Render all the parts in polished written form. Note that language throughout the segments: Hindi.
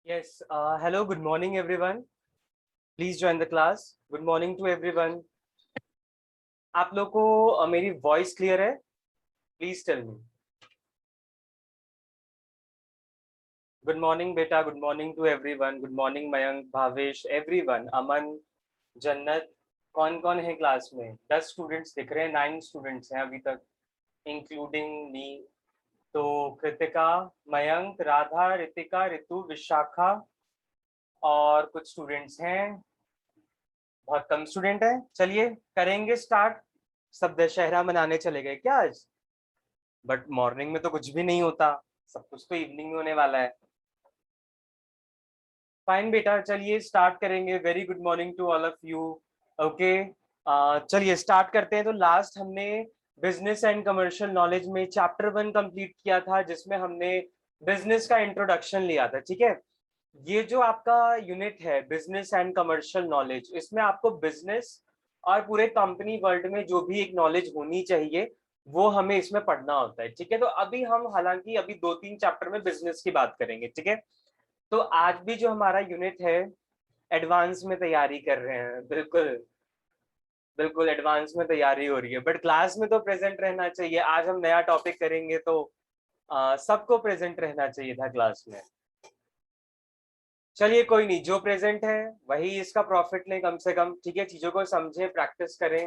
Yes, hello, good morning everyone. Please join the class. Good morning to everyone. आप लोग को मेरी वॉइस क्लियर है? Please tell me. Good morning बेटा, good morning to everyone. Good morning Mayank, Bhavesh, everyone. Aman, Jannat, कौन कौन है क्लास में? 10 स्टूडेंट्स दिख रहे हैं, 9 स्टूडेंट्स हैं अभी तक, इंक्लूडिंग मी. तो कृतिका, मयंक, राधा, रितिका, ऋतु, विशाखा और कुछ स्टूडेंट्स हैं. बहुत कम स्टूडेंट है. चलिए करेंगे स्टार्ट. सब दशहरा मनाने चले गए क्या आज? बट मॉर्निंग में तो कुछ भी नहीं होता, सब कुछ तो इवनिंग में होने वाला है. फाइन बेटा, चलिए स्टार्ट करेंगे. Very good morning to all of you. Okay, चलिए स्टार्ट करते हैं. तो लास्ट हमने बिजनेस एंड कमर्शियल नॉलेज में चैप्टर 1 कंप्लीट किया था, जिसमें हमने बिजनेस का इंट्रोडक्शन लिया था. ठीक है, ये जो आपका यूनिट है बिजनेस एंड कमर्शियल नॉलेज, इसमें आपको बिजनेस और पूरे कंपनी वर्ल्ड में जो भी एक नॉलेज होनी चाहिए वो हमें इसमें पढ़ना होता है. ठीक है, तो अभी हम हालांकि अभी 2-3 चैप्टर में बिजनेस की बात करेंगे. ठीक है, तो आज भी जो हमारा यूनिट है एडवांस में तैयारी कर रहे हैं. बिल्कुल बिल्कुल एडवांस में तैयारी हो रही है, बट क्लास में तो प्रेजेंट रहना चाहिए. आज हम नया टॉपिक करेंगे तो सबको प्रेजेंट रहना चाहिए था क्लास में. चलिए कोई नहीं, जो प्रेजेंट है वही इसका प्रॉफिट लें कम से कम. ठीक है, चीजों को समझें, प्रैक्टिस करें.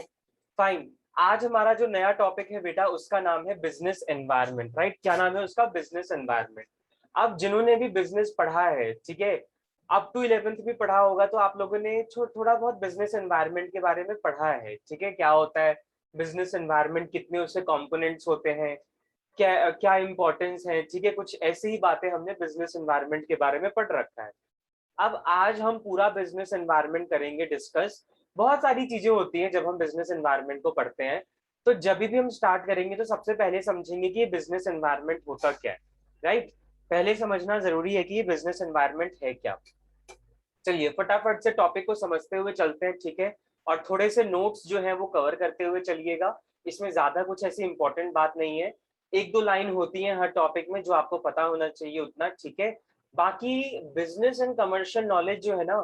फाइन. आज हमारा जो नया टॉपिक है बेटा, उसका नाम है बिजनेस एनवायरनमेंट. राइट, क्या नाम है उसका? Business environment. अब जिन्होंने भी बिजनेस पढ़ा है, ठीक है, अप टू 11th भी पढ़ा होगा, तो आप लोगों ने थोड़ा बहुत बिजनेस एनवायरनमेंट के बारे में पढ़ा है. ठीक है, क्या होता है बिजनेस एनवायरनमेंट, कितने उससे कंपोनेंट्स होते हैं, क्या क्या इंपॉर्टेंस है. ठीक है, कुछ ऐसी ही बातें हमने बिजनेस एनवायरनमेंट के बारे में पढ़ रखा है. अब आज हम पूरा बिजनेस एनवायरनमेंट करेंगे डिस्कस. बहुत सारी चीजें होती हैं जब हम बिजनेस एनवायरनमेंट को पढ़ते हैं. तो जब भी हम स्टार्ट करेंगे तो सबसे पहले समझेंगे कि ये बिजनेस एनवायरनमेंट होता क्या है. राइट, पहले समझना जरूरी है कि ये बिजनेस एनवायरनमेंट है क्या. चलिए फटाफट से टॉपिक को समझते हुए चलते हैं. ठीक है, और थोड़े से नोट्स जो है वो कवर करते हुए चलिएगा. इसमें ज्यादा कुछ ऐसी इंपॉर्टेंट बात नहीं है, 1-2 लाइन होती है हर टॉपिक में जो आपको पता होना चाहिए उतना. ठीक है, बाकी बिजनेस एंड कमर्शियल नॉलेज जो है ना,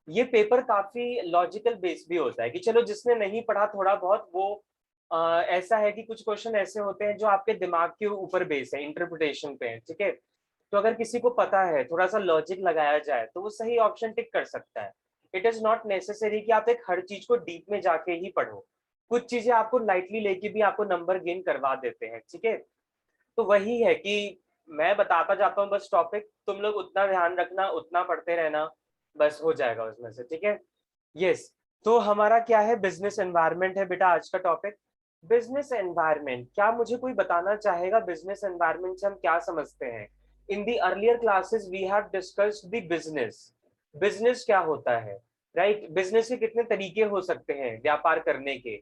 ये पेपर काफी लॉजिकल बेस भी होता है कि चलो जिसने नहीं पढ़ा थोड़ा बहुत वो ऐसा है कि कुछ क्वेश्चन ऐसे होते हैं जो आपके दिमाग के ऊपर बेस है, इंटरप्रिटेशन पे है. ठीक है, तो अगर किसी को पता है, थोड़ा सा लॉजिक लगाया जाए तो वो सही ऑप्शन टिक कर सकता है. इट इज नॉट नेसेसरी कि आप एक हर चीज को डीप में जाके ही पढ़ो. कुछ चीजें आपको लाइटली लेके भी आपको नंबर गेन करवा देते हैं. ठीक है, तो वही है कि मैं बताता जाता हूँ बस टॉपिक, तुम लोग उतना ध्यान रखना, उतना पढ़ते रहना, बस हो जाएगा उसमें से. ठीक है, यस. तो हमारा क्या है, बिजनेस एनवायरनमेंट है बेटा आज का टॉपिक. बिजनेस एनवायरनमेंट, क्या मुझे कोई बताना चाहेगा बिजनेस एनवायरनमेंट से हम क्या समझते हैं? In the earlier classes we have discussed the business. Business क्या होता है? राइट, बिजनेस के कितने तरीके हो सकते हैं व्यापार करने के,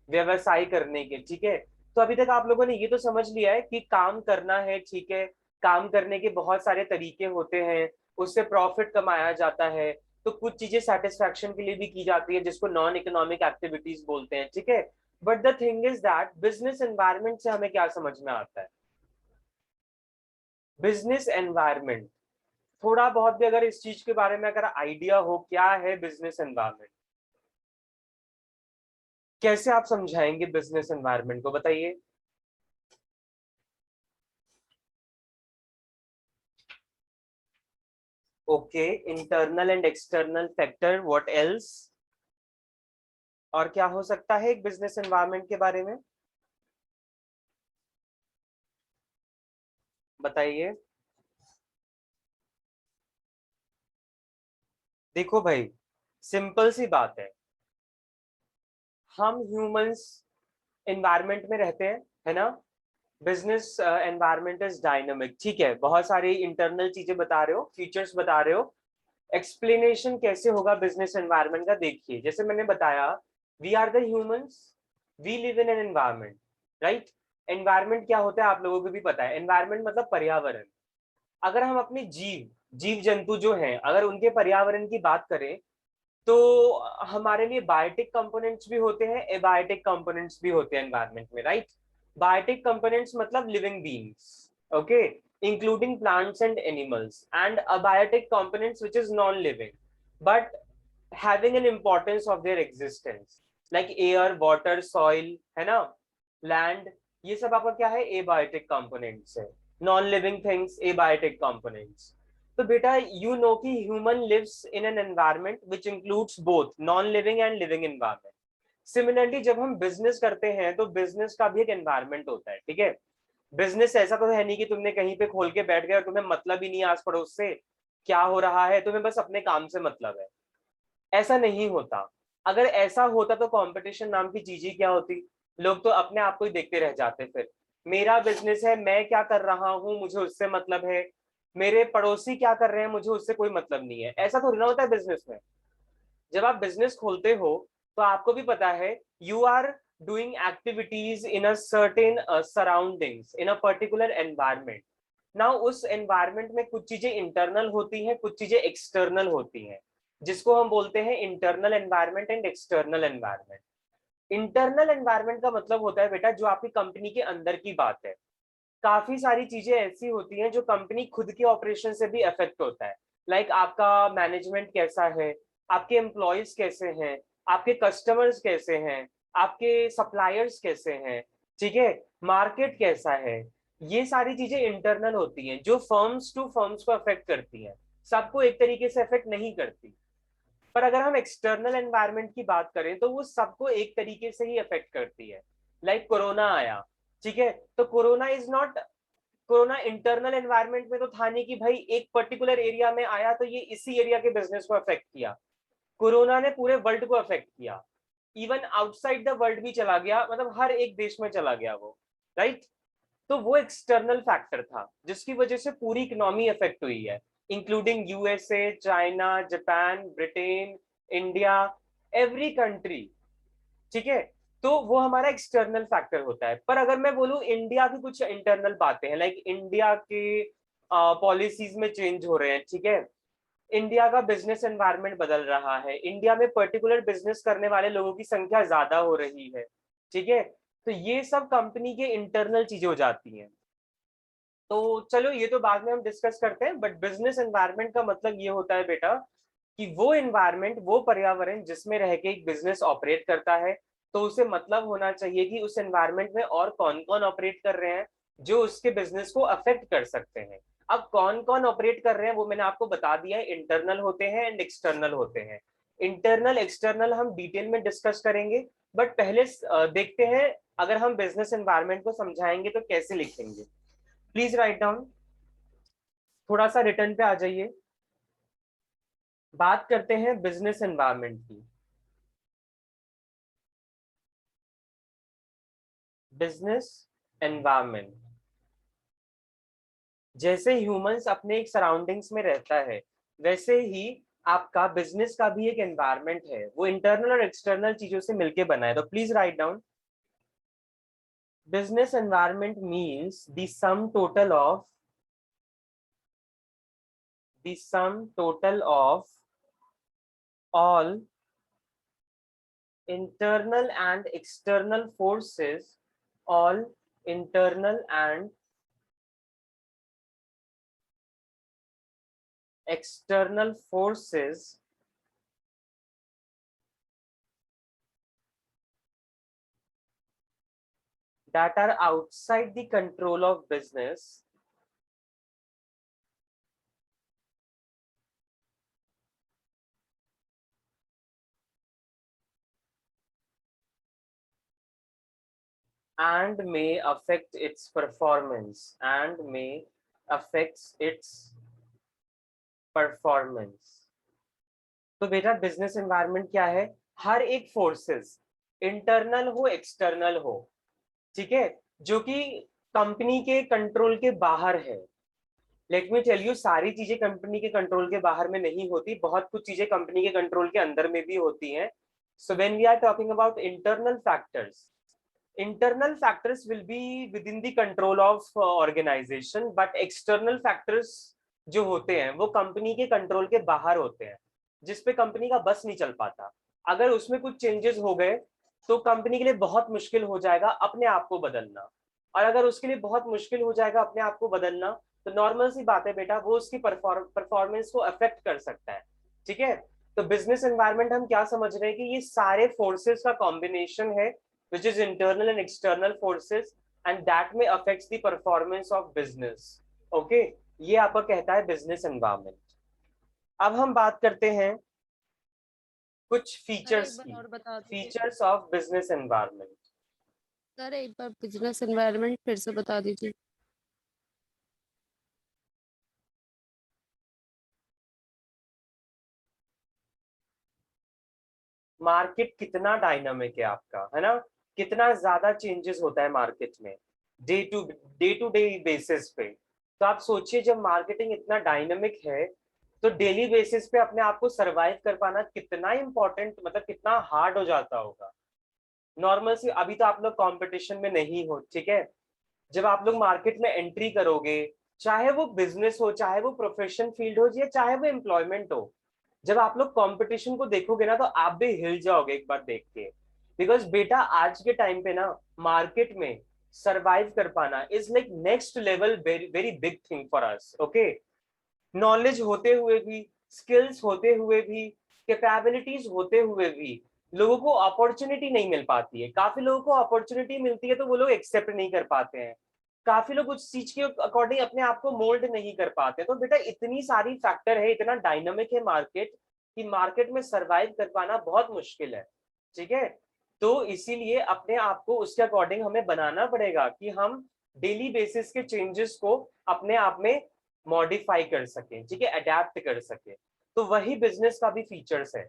व्यवसाय करने के. ठीक है, तो अभी तक आप लोगों ने ये तो समझ लिया है कि काम करना है. ठीक है, काम करने के बहुत सारे तरीके होते हैं, उससे प्रॉफिट कमाया जाता है. तो कुछ चीजें सेटिस्फैक्शन के लिए भी की जाती है जिसको नॉन इकोनॉमिक एक्टिविटीज बोलते हैं. ठीक है, but the thing is that business environment से हमें क्या समझ में आता है? बिजनेस एनवायरनमेंट, थोड़ा बहुत भी अगर इस चीज के बारे में अगर आइडिया हो क्या है बिजनेस एनवायरनमेंट, कैसे आप समझाएंगे बिजनेस एनवायरनमेंट को, बताइए. Okay, internal and external factor, what else? और क्या हो सकता है एक बिजनेस एनवायरनमेंट के बारे में, बताइए. देखो भाई, सिंपल सी बात हम ह्यूमंस एनवायरनमेंट में रहते हैं, है ना. Business environment is dynamic. ठीक है, बहुत सारी इंटरनल चीजें बता रहे हो, फीचर्स बता रहे हो. एक्सप्लेनेशन कैसे होगा बिजनेस एनवायरनमेंट का? देखिए, जैसे मैंने बताया, we are the humans, we live in an environment. Right, environment क्या होता है आप लोगों को भी पता है. एनवायरनमेंट मतलब पर्यावरण. अगर हम अपने जीव जीव जंतु जो हैं, अगर उनके पर्यावरण की बात करें तो हमारे लिए बायोटिक कंपोनेंट्स भी होते हैं, एबायोटिक कंपोनेंट्स भी होते हैं एनवायरनमेंट में. राइट, बायोटिक कंपोनेंट्स मतलब living beings. Okay, including plants and animals, and abiotic components which is non-living but having an importance of their existence, like air, water, soil, है ना, land, ये सब आपका क्या है, abiotic components है. Non-living things, abiotic components. तो बेटा you know कि human lives in an environment which includes both non-living and living environment. Similarly जब हम business करते हैं तो business का भी एक environment होता है, ठीक है. बिजनेस ऐसा तो है नहीं कि तुमने कहीं पे खोल के बैठ गए और तुम्हें मतलब ही नहीं आस पड़ोस से क्या हो रहा है, तुम्हें बस अपने काम से मतलब है. ऐसा नहीं होता. अगर ऐसा होता तो कंपटीशन नाम की चीज ही क्या होती. लोग तो अपने आप को ही देखते रह जाते. फिर मेरा बिजनेस है, मैं क्या कर रहा हूँ मुझे उससे मतलब है, मेरे पड़ोसी क्या कर रहे हैं मुझे उससे कोई मतलब नहीं है. ऐसा थोड़ी ना होता है बिजनेस में. जब आप बिजनेस खोलते हो तो आपको भी पता है you are doing activities in a certain surroundings in a particular environment. Now उस environment में कुछ चीजें internal होती हैं, कुछ चीजें external होती हैं, जिसको हम बोलते हैं internal environment and external environment. Internal environment का मतलब होता है बेटा जो आपकी कंपनी के अंदर की बात है. काफी सारी चीजें ऐसी होती हैं जो कंपनी खुद के ऑपरेशन से भी अफेक्ट होता है. लाइक आपका मैनेजमेंट कैसा है, आपके एम्प्लॉयज कैसे हैं, आपके कस्टमर्स कैसे हैं, आपके सप्लायर्स कैसे हैं, ठीक है, मार्केट कैसा है. ये सारी चीजें इंटरनल होती हैं जो फर्म्स टू फर्म्स को अफेक्ट करती हैं. सबको एक तरीके से अफेक्ट नहीं करती. पर अगर हम एक्सटर्नल एनवायरनमेंट की बात करें तो वो सबको एक तरीके से ही अफेक्ट करती है. लाइक कोरोना आया, ठीक है, तो corona is not, corona internal environment में तो था नहीं कि भाई एक पर्टिकुलर एरिया में आया तो ये इसी एरिया के बिजनेस को अफेक्ट किया. कोरोना ने पूरे वर्ल्ड को अफेक्ट किया. इवन आउटसाइड द वर्ल्ड भी चला गया, मतलब हर एक देश में चला गया वो, राइट. तो वो एक्सटर्नल फैक्टर था जिसकी वजह से पूरी इकोनॉमी अफेक्ट हुई है, including USA, China, Japan, Britain, India, every country, ठीक है. तो वो हमारा एक्सटर्नल फैक्टर होता है. पर अगर मैं बोलूं इंडिया की कुछ इंटरनल बातें हैं, लाइक इंडिया के पॉलिसीज में चेंज हो रहे हैं, ठीक है, इंडिया का बिजनेस एनवायरनमेंट बदल रहा है, इंडिया में पर्टिकुलर बिजनेस करने वाले लोगों की संख्या ज्यादा हो रही है, ठीक है. तो ये सब कंपनी के इंटरनल चीजें हो जाती हैं. तो चलो ये तो बाद में हम डिस्कस करते हैं. बट बिजनेस एनवायरनमेंट का मतलब ये होता है बेटा कि वो एनवायरनमेंट, वो पर्यावरण जिसमें रह के एक बिजनेस ऑपरेट करता है, तो उसे मतलब होना चाहिए कि उस एनवायरनमेंट में और कौन कौन ऑपरेट कर रहे हैं जो उसके बिजनेस को अफेक्ट कर सकते हैं. अब कौन कौन ऑपरेट कर रहे हैं वो मैंने आपको बता दिया है. इंटरनल होते हैं एंड एक्सटर्नल होते हैं. इंटरनल एक्सटर्नल हम डिटेल में डिस्कस करेंगे. बट पहले देखते हैं अगर हम बिजनेस एनवायरनमेंट को समझाएंगे तो कैसे लिखेंगे. Please write down. थोड़ा सा रिटर्न पे आ जाइए. बात करते हैं बिजनेस एनवायरनमेंट की. बिजनेस एनवायरनमेंट, जैसे ह्यूमंस अपने एक सराउंडिंग्स में रहता है वैसे ही आपका बिजनेस का भी एक एनवायरनमेंट है. वो इंटरनल और एक्सटर्नल चीजों से मिलके बना है. तो please write down. Business environment means the some total of, the sum total of all internal and external forces, all internal and external forces that are outside the control of business and may affect its performance, and may affects its performance. तो बेटा बिजनेस एनवायरनमेंट क्या है, हर एक फोर्सेस इंटरनल हो एक्सटर्नल हो, ठीक है, जो कि कंपनी के कंट्रोल के बाहर है. लेट मी टेल यू, सारी चीजें कंपनी के कंट्रोल के बाहर में नहीं होती, बहुत कुछ चीजें कंपनी के कंट्रोल के अंदर में भी होती हैं. So when we are talking about internal factors, internal factors will be within the control of organization, but external factors जो होते हैं वो कंपनी के कंट्रोल के बाहर होते हैं, जिसपे कंपनी का बस नहीं चल पाता. अगर उसमें कुछ चेंजेस हो गए तो कंपनी के लिए बहुत मुश्किल हो जाएगा अपने आप को बदलना. और अगर उसके लिए बहुत मुश्किल हो जाएगा अपने आप को बदलना तो नॉर्मल सी बात है बेटा, वो उसकी परफॉर्मेंस को अफेक्ट कर सकता है। ठीक है, तो बिजनेस एनवायरनमेंट हम क्या समझ रहे हैं कि ये सारे फोर्सेस का कॉम्बिनेशन है, which is internal and external forces, and that में affects the performance of business. Okay, ये आपका कहता है बिजनेस एनवायरनमेंट। अब हम बात करते हैं कुछ सर एक फीचर्स बार की। और बता दीजिए। Features of business environment. Sir एक बार बिजनेस एनवायरनमेंट फिर से बता दीजिए। मार्केट कितना डायनामिक है आपका, है ना, कितना ज्यादा चेंजेस होता है मार्केट में डे टू डे बेसिस पे। तो आप सोचिए जब मार्केटिंग इतना डायनामिक है, तो डेली बेसिस पे अपने आप को सरवाइव कर पाना कितना इंपॉर्टेंट, मतलब कितना हार्ड हो जाता होगा। नॉर्मल सी अभी तो आप लोग कंपटीशन में नहीं हो, ठीक है, जब आप लोग मार्केट में एंट्री करोगे, चाहे वो बिजनेस हो, चाहे वो प्रोफेशन फील्ड हो, या चाहे वो एम्प्लॉयमेंट हो, जब आप लोग कंपटीशन को देखोगे ना, तो आप भी हिल जाओगे एक बार देख के। बिकॉज बेटा आज के टाइम पे ना मार्केट में सरवाइव कर पाना is like next level, very very big thing for us. Okay, knowledge होते हुए भी, स्किल्स होते हुए भी, कैपेबिलिटीज होते हुए भी लोगों को अपॉर्चुनिटी नहीं मिल पाती है। काफी लोगों को अपॉर्चुनिटी मिलती है तो वो लोग एक्सेप्ट नहीं कर पाते हैं। काफी लोग उस चीज के अकॉर्डिंग अपने आप को मोल्ड नहीं कर पाते। तो बेटा इतनी सारी फैक्टर है, इतना डायनामिक है मार्केट, कि मार्केट में सरवाइव कर पाना बहुत मुश्किल है। ठीक है, तो इसीलिए अपने आप को उसके अकॉर्डिंग हमें बनाना पड़ेगा कि हम डेली बेसिस के चेंजेस को अपने आप में मॉडिफाई कर सकें, ठीक है, अडेप्ट कर सकें। तो वही बिजनेस का भी फीचर्स है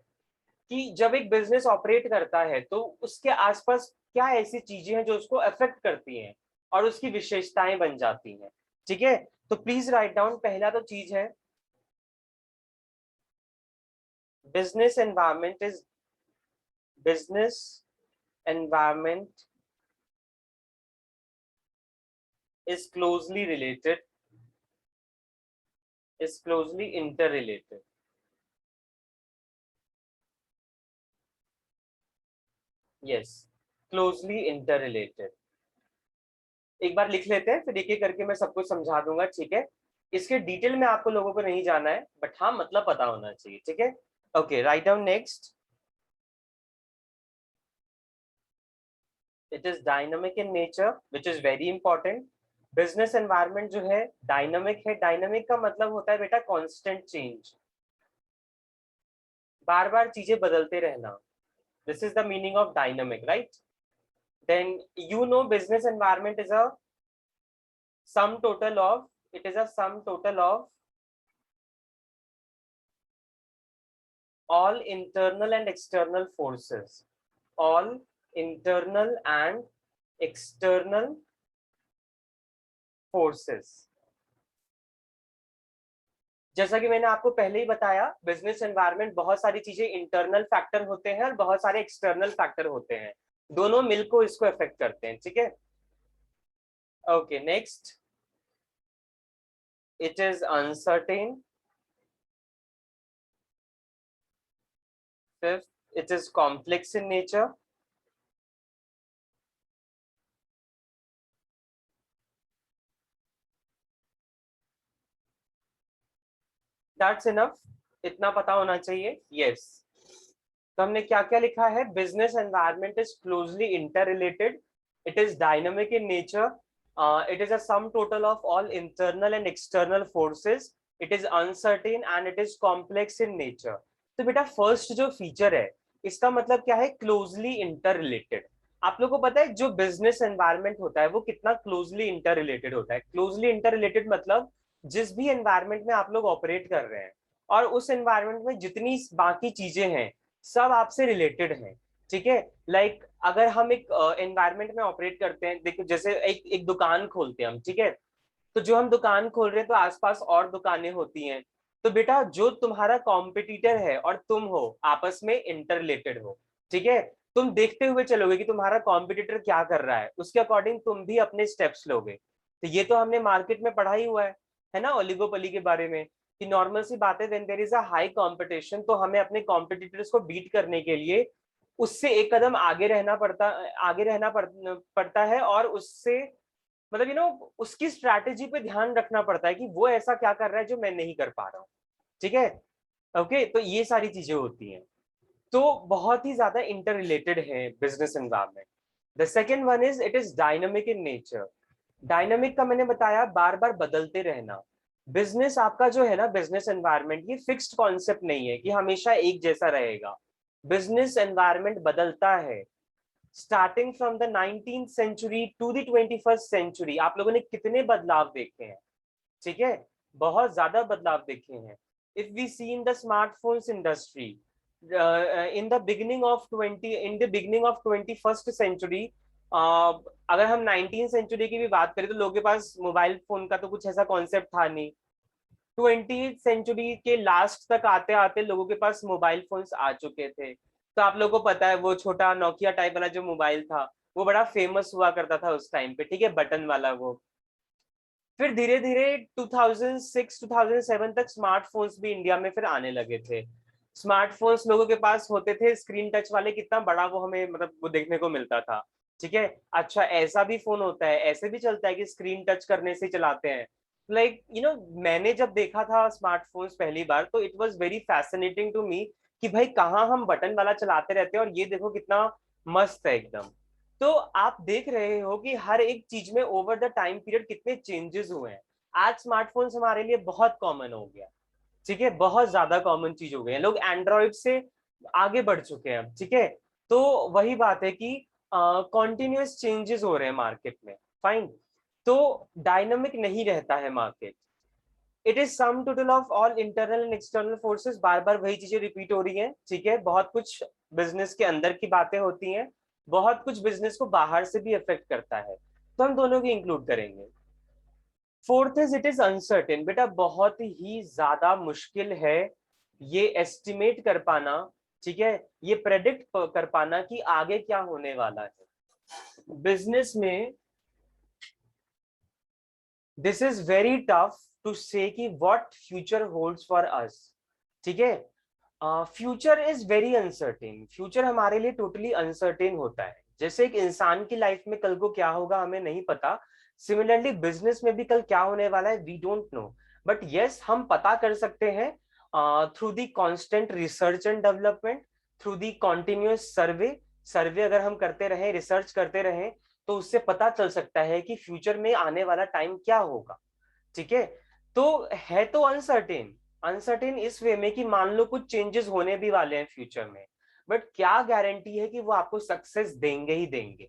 कि जब एक बिजनेस ऑपरेट करता है तो उसके आसपास क्या ऐसी चीजें हैं जो उसको अफेक्ट करती हैं और उसकी विशेषताएं बन जाती हैं। ठीक है, तो प्लीज राइट डाउन। पहला तो चीज है business environment is business environment is closely related, is closely interrelated. Yes, closely interrelated. एक बार लिख लेते हैं, फिर एक एक करके मैं सब कुछ समझा दूंगा, ठीक है। इसके डिटेल में आपको लोगों को नहीं जाना है, बट हाँ मतलब पता होना चाहिए, ठीक है। Okay, write down next. It is dynamic in nature, which is very important. Business environment जो है डायनामिक है। डायनामिक का मतलब होता है बेटा कांस्टेंट चेंज, बार बार चीजें बदलते रहना। This is the meaning of dynamic, right. then you know business environment is a sum total of, it is a sum total of all internal and external forces, all internal and external forces। जैसा कि मैंने आपको पहले ही बताया, बिजनेस एनवायरनमेंट बहुत सारी चीजें इंटरनल फैक्टर होते हैं और बहुत सारे एक्सटर्नल फैक्टर होते हैं, दोनों मिलकर इसको इफेक्ट करते हैं, ठीक है। Okay next, it is uncertain. Fifth, it is complex in nature. That's enough, इतना पता होना चाहिए। yes, तो हमने क्या क्या लिखा है, business environment is closely inter related, it is dynamic in nature, it is a some total of all internal and external forces, it is uncertain and it is complex in nature. तो बेटा फर्स्ट जो फीचर है, इसका मतलब क्या है, क्लोजली इंटर रिलेटेड। आप लोगों को पता है जो बिजनेस एनवायरनमेंट होता है वो कितना क्लोजली इंटर रिलेटेड होता है। क्लोजली इंटर रिलेटेड मतलब जिस भी एनवायरनमेंट में आप लोग ऑपरेट कर रहे हैं और उस एनवायरनमेंट में जितनी बाकी चीजें हैं सब आपसे रिलेटेड है, ठीक है। लाइक अगर हम एक एनवायरनमेंट में ऑपरेट करते हैं, देखो जैसे एक एक दुकान खोलते हैं हम, ठीक है, तो जो हम दुकान खोल रहे हैं तो आसपास और दुकानें होती हैं। तो बेटा जो तुम्हारा कॉम्पिटिटर है और तुम हो आपस में इंटर रिलेटेड हो, ठीक है। तुम देखते हुए चलोगे कि तुम्हारा कॉम्पिटिटर क्या कर रहा है, उसके अकॉर्डिंग तुम भी अपने स्टेप्स लोगे। तो ये तो हमने मार्केट में पढ़ा ही हुआ है ना, ओलिगोपोली के बारे में, कि नॉर्मल सी बात है, when there is a high competition तो हमें अपने कॉम्पिटिटर्स को बीट करने के लिए उससे एक कदम आगे रहना पड़ता है और उससे मतलब उसकी स्ट्रैटेजी पे ध्यान रखना पड़ता है कि वो ऐसा क्या कर रहा है जो मैं नहीं कर पा रहा हूँ, ठीक है। ओके, तो ये सारी चीजें होती हैं, तो बहुत ही ज्यादा इंटर रिलेटेड है business environment. The second one is it is dynamic in nature. Dynamic का मैंने बताया बार बार बदलते रहना। बिजनेस आपका जो है ना, बिजनेस एनवायरनमेंट, ये फिक्स्ड कॉन्सेप्ट नहीं है कि हमेशा एक जैसा रहेगा। बिजनेस एनवायरनमेंट बदलता है। Starting from the 19th century to the 21st century आप लोगों ने कितने बदलाव देखे हैं, ठीक है, बहुत ज्यादा बदलाव देखे हैं। If we see in the smartphones industry in the beginning of 21st century, अगर हम 19th सेंचुरी की भी बात करें तो लोगों के पास मोबाइल फोन का तो कुछ ऐसा कॉन्सेप्ट था नहीं। 20th सेंचुरी के लास्ट तक आते आते लोगों के पास मोबाइल फोन्स आ चुके थे। तो आप लोगों को पता है वो छोटा नोकिया टाइप वाला जो मोबाइल था वो बड़ा फेमस हुआ करता था उस टाइम पे, ठीक है, बटन वाला वो। फिर धीरे धीरे 2006-2007 तक स्मार्टफोन्स भी इंडिया में फिर आने लगे थे। स्मार्टफोन्स लोगों के पास होते थे स्क्रीन टच वाले, कितना बड़ा वो हमें मतलब वो देखने को मिलता था, ठीक है। अच्छा ऐसा भी फोन होता है, ऐसे भी चलता है कि स्क्रीन टच करने से चलाते हैं। मैंने जब देखा था स्मार्टफोन्स पहली बार तो it was very fascinating to me कि भाई कहाँ हम बटन वाला चलाते रहते हैं और ये देखो कितना मस्त है एकदम। तो आप देख रहे हो कि हर एक चीज में ओवर द टाइम पीरियड कितने चेंजेस हुए हैं। आज स्मार्टफोन्स हमारे लिए बहुत कॉमन हो गया, ठीक है, बहुत ज्यादा कॉमन चीज हो गई है, लोग एंड्रॉइड से आगे बढ़ चुके हैं, ठीक है। तो वही बात है कि कॉन्टिन्यूस चेंजेस हो रहे हैं मार्केट में, फाइन। तो डायनामिक नहीं रहता है market, it is some total of all internal and external forces. बार बार वही चीजें रिपीट हो रही हैं, ठीक है। बहुत कुछ बिजनेस के अंदर की बातें होती हैं, बहुत कुछ बिजनेस को बाहर से भी अफेक्ट करता है, तो हम दोनों की इंक्लूड करेंगे। Fourth is it is uncertain. बेटा बहुत ही ज्यादा मुश्किल है ये एस्टिमेट कर पाना, ठीक है, ये प्रेडिक्ट कर पाना कि आगे क्या होने वाला है बिजनेस में। This is very tough to say कि what future holds for us, ठीक है। Future is very uncertain, future हमारे लिए टोटली अनसर्टेन होता है। जैसे एक इंसान की लाइफ में कल को क्या होगा हमें नहीं पता, सिमिलरली बिजनेस में भी कल क्या होने वाला है we don't know. But yes हम पता कर सकते हैं through the constant research and development, through the continuous survey. Survey अगर हम करते रहें, रिसर्च करते रहें, तो उससे पता चल सकता है कि फ्यूचर में आने वाला टाइम क्या होगा, ठीक है। तो है तो अनसर्टेन, अनसर्टेन इस वे में कि मान लो कुछ चेंजेस होने भी वाले हैं फ्यूचर में, बट क्या गारंटी है कि वो आपको सक्सेस देंगे ही देंगे,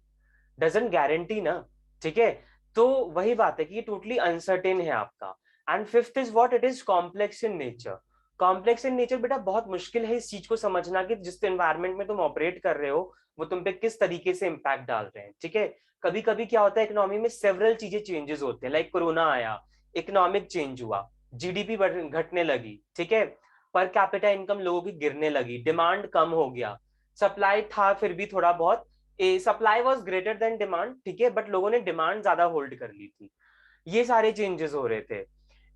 डजंट गारंटी ना, ठीक है। तो वही बात है कि ये टोटली अनसर्टेन है आपका। And fifth is what, it is complex in nature. Complex in nature बेटा बहुत मुश्किल है इस चीज को समझना कि जिस एनवायरमेंट में तुम ऑपरेट कर रहे हो वो तुम पे किस तरीके से इम्पैक्ट डाल रहे हैं, ठीक है। कभी कभी क्या होता है इकोनॉमी में सेवरल चीजें चेंजेस होते हैं, लाइक कोरोना आया, इकोनॉमिक चेंज हुआ, जीडीपी घटने लगी, ठीक है, पर कैपिटा इनकम लोगों की गिरने लगी, डिमांड कम हो गया, सप्लाई था फिर भी थोड़ा बहुत, supply was greater than demand, ठीक है, बट लोगों ने डिमांड ज्यादा होल्ड कर ली थी। ये सारे चेंजेस हो रहे थे।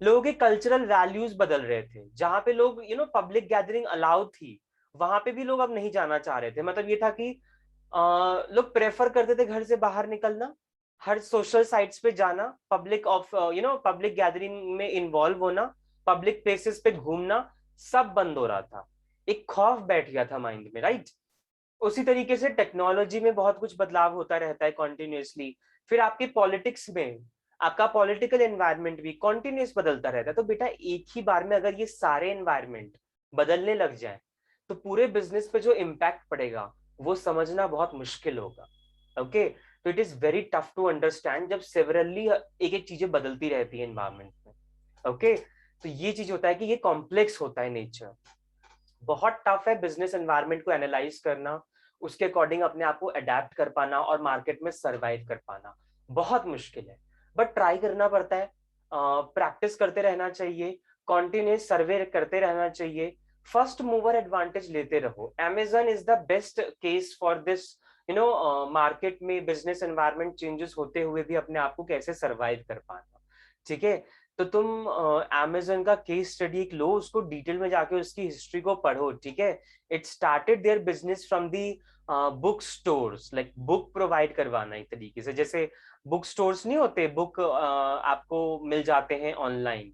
लोगों के कल्चरल वैल्यूज बदल रहे थे, जहां पे लोग पब्लिक गैदरिंग अलाउड थी वहां पे भी लोग अब नहीं जाना चाह रहे थे। मतलब ये था कि लोग प्रेफर करते थे घर से बाहर निकलना, हर सोशल साइट्स पे जाना, पब्लिक ऑफ पब्लिक गैदरिंग में इन्वॉल्व होना, पब्लिक प्लेसेस पे घूमना, सब बंद हो रहा था। एक खौफ बैठ गया था माइंड में, राइट। उसी तरीके से टेक्नोलॉजी में बहुत कुछ बदलाव होता रहता है कॉन्टिन्यूसली। फिर आपके पॉलिटिक्स में आपका पॉलिटिकल एनवायरनमेंट भी कॉन्टिन्यूस बदलता रहता है। तो बेटा एक ही बार में अगर ये सारे एनवायरनमेंट बदलने लग जाए तो पूरे बिजनेस पे जो इम्पैक्ट पड़ेगा वो समझना बहुत मुश्किल होगा, ओके। तो it is very tough to understand जब सेवरली एक एक चीजें बदलती रहती है एनवायरनमेंट में, ओके। तो ये चीज होता है कि ये कॉम्प्लेक्स होता है नेचर, बहुत टफ है बिजनेस एनवायरनमेंट को एनालाइज करना, उसके अकॉर्डिंग अपने आप को अडेप्ट कर पाना और मार्केट में सरवाइव कर पाना बहुत मुश्किल है। बट ट्राई करना पड़ता है, प्रैक्टिस करते रहना चाहिए, कॉन्टिन्यूस सर्वे करते रहना चाहिए, फर्स्ट मूवर एडवांटेज लेते रहो। Amazon is the best case for this, market में बिजनेस एनवायरनमेंट चेंजेस होते हुए भी अपने आप को कैसे सरवाइव कर पाना, ठीक है। तो तुम अमेजन का केस स्टडी एक लो, उसको डिटेल में जाके उसकी हिस्ट्री को पढ़ो, ठीक है। It started their business from the book stores, like book provide करवाना एक तरीके से, जैसे बुक स्टोर्स नहीं होते, बुक आपको मिल जाते हैं ऑनलाइन।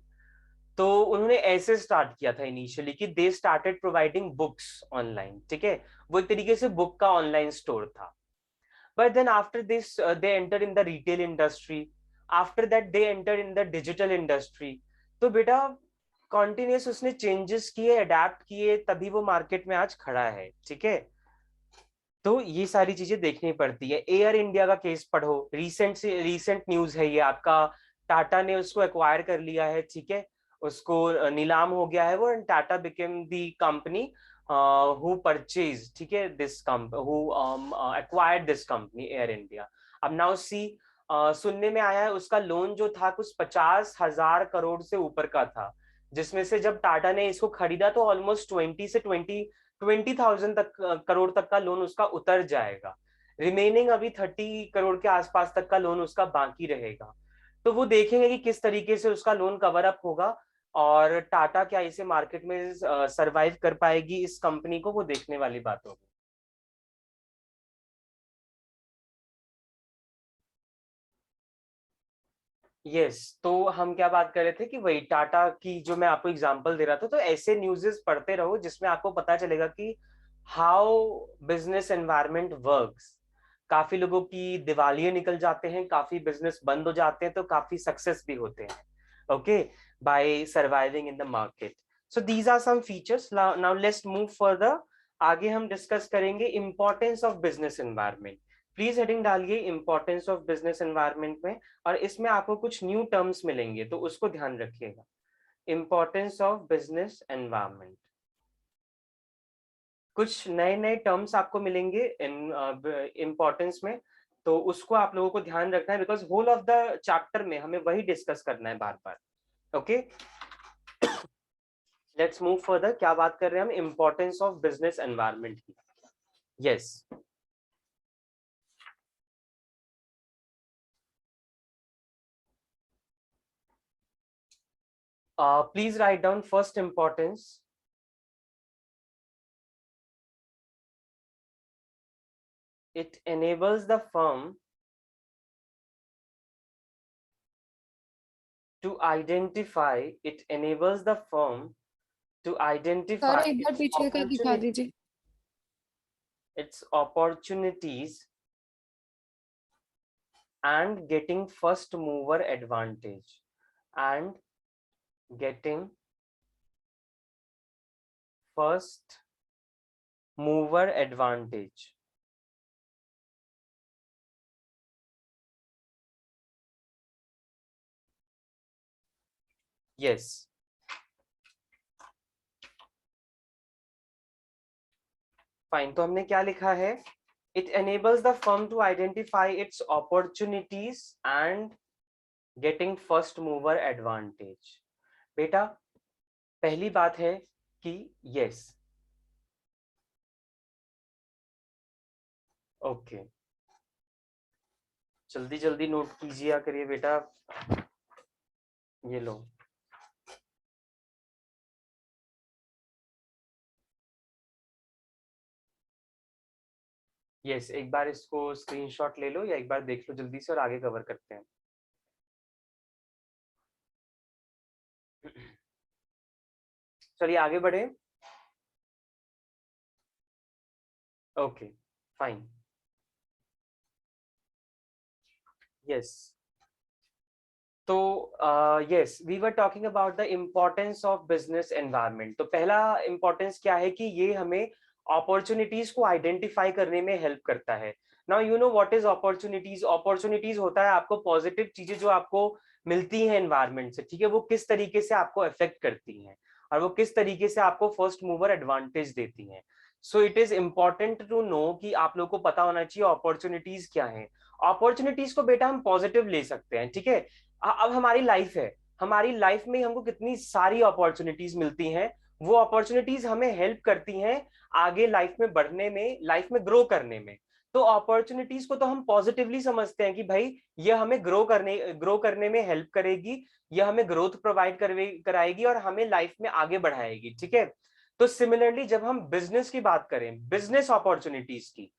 तो उन्होंने ऐसे स्टार्ट किया था इनिशियली कि they started providing books online, ठीक है। वो एक तरीके से बुक का ऑनलाइन स्टोर था। But then after this, they entered in the retail industry. After that, they entered in the digital industry. तो बेटा कॉन्टिन्यूस उसने चेंजेस किए, अडेप्ट किए, तभी वो मार्केट में आज खड़ा है, ठीक है। तो ये सारी चीजें देखनी पड़ती है। एयर इंडिया का केस पढ़ो, रीसेंट न्यूज है ये आपका। टाटा ने उसको एक्वायर कर लिया है, ठीक है। उसको नीलाम हो गया है वो, and Tata became the company who purchased, ठीक है, this company who acquired this company air India. अब नाउ सी, सुनने में आया है उसका लोन जो था कुछ 50,000 करोड़ से ऊपर का था, जिसमें से जब टाटा ने इसको खरीदा तो ऑलमोस्ट 20,000 तक करोड़ तक का लोन उसका उतर जाएगा। रिमेनिंग अभी 30 करोड़ के आसपास तक का लोन उसका बाकी रहेगा। तो वो देखेंगे कि किस तरीके से उसका लोन कवर अप होगा, और टाटा क्या इसे मार्केट में सरवाइव कर पाएगी इस कंपनी को, वो देखने वाली बात होगी। यस, तो हम क्या बात कर रहे थे कि वही टाटा की जो मैं आपको एग्जांपल दे रहा था, तो ऐसे न्यूज़ेस पढ़ते रहो जिसमें आपको पता चलेगा कि हाउ बिजनेस एनवायरनमेंट वर्क्स। काफी लोगों की दिवालिये निकल जाते हैं, काफी बिजनेस बंद हो जाते हैं, तो काफी सक्सेस भी होते हैं, okay, by surviving in the market. So these are some features. Now let's move further. आगे हम डिस्कस करेंगे importance of business environment. Please heading डालिए इंपॉर्टेंस ऑफ बिजनेस एनवायरनमेंट में, और इसमें आपको कुछ न्यू टर्म्स मिलेंगे तो उसको ध्यान रखिएगा। इंपॉर्टेंस ऑफ बिजनेस एनवायरनमेंट, कुछ नए नए टर्म्स आपको मिलेंगे इन इंपॉर्टेंस में, तो उसको आप लोगों को ध्यान रखना है, because whole of the chapter में हमें वही डिस्कस करना है बार बार, ओके। Let's move further. क्या बात कर रहे हैं हम? इंपॉर्टेंस ऑफ बिजनेस एनवायरनमेंट की। Yes, please write down first importance. It enables the firm to identify, it enables the firm to sir identify एक बार पीछे का दिखा दीजिए। its opportunities and getting first mover advantage, and getting first mover advantage। yes, fine. तो हमने क्या लिखा है? it enables the firm to identify its opportunities and getting first mover advantage। बेटा पहली बात है कि yes, ओके, जल्दी जल्दी नोट कीजिए करिए बेटा। ये लो, यस, एक बार इसको स्क्रीनशॉट ले लो या एक बार देख लो जल्दी से और आगे कवर करते हैं। चलिए आगे बढ़े। Okay, fine. यस, तो yes, we were talking about the importance of business environment. तो पहला इम्पोर्टेंस क्या है कि ये हमें अपॉर्चुनिटीज को आइडेंटिफाई करने में हेल्प करता है। Now you know what is opportunities. Opportunities होता है आपको पॉजिटिव चीजें जो आपको मिलती हैं एनवायरनमेंट से, ठीक है, वो किस तरीके से आपको अफेक्ट करती हैं और वो किस तरीके से आपको फर्स्ट मूवर एडवांटेज देती हैं। So it is important to know कि आप लोग को पता होना चाहिए अपॉर्चुनिटीज क्या है। अपॉर्चुनिटीज को बेटा हम पॉजिटिव ले सकते हैं, ठीक है। अब हमारी लाइफ है, हमारी लाइफ में हमको कितनी सारी अपॉर्चुनिटीज मिलती हैं। वो अपॉर्चुनिटीज हमें हेल्प करती हैं आगे लाइफ में बढ़ने में, लाइफ में ग्रो करने में। तो अपॉर्चुनिटीज को तो हम पॉजिटिवली समझते हैं कि भाई ये हमें ग्रो करने में हेल्प करेगी, ये हमें ग्रोथ प्रोवाइड कराएगी और हमें लाइफ में आगे बढ़ाएगी, ठीक है। तो सिमिलरली जब हम बिजनेस की बात करें, बिजनेस अपॉर्चुनिटीज की,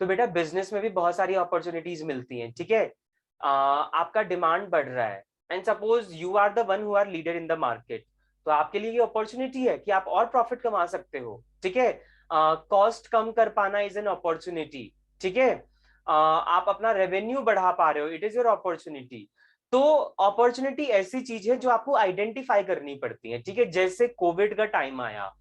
तो बेटा बिजनेस में भी बहुत सारी अपॉर्चुनिटीज मिलती हैं, ठीक है। आपका डिमांड बढ़ रहा है and suppose you are the one who are leader in the market, तो आपके लिए ये अपॉर्चुनिटी है कि आप और प्रॉफिट कमा सकते हो, ठीक है। कॉस्ट कम कर पाना इज एन अपॉर्चुनिटी, ठीक है। आप अपना रेवेन्यू बढ़ा पा रहे हो, इट इज योर अपॉर्चुनिटी। तो अपॉर्चुनिटी ऐसी चीज है जो आपको आइडेंटिफाई करनी पड़ती है, ठीक है। जैसे कोविड का टाइम आया,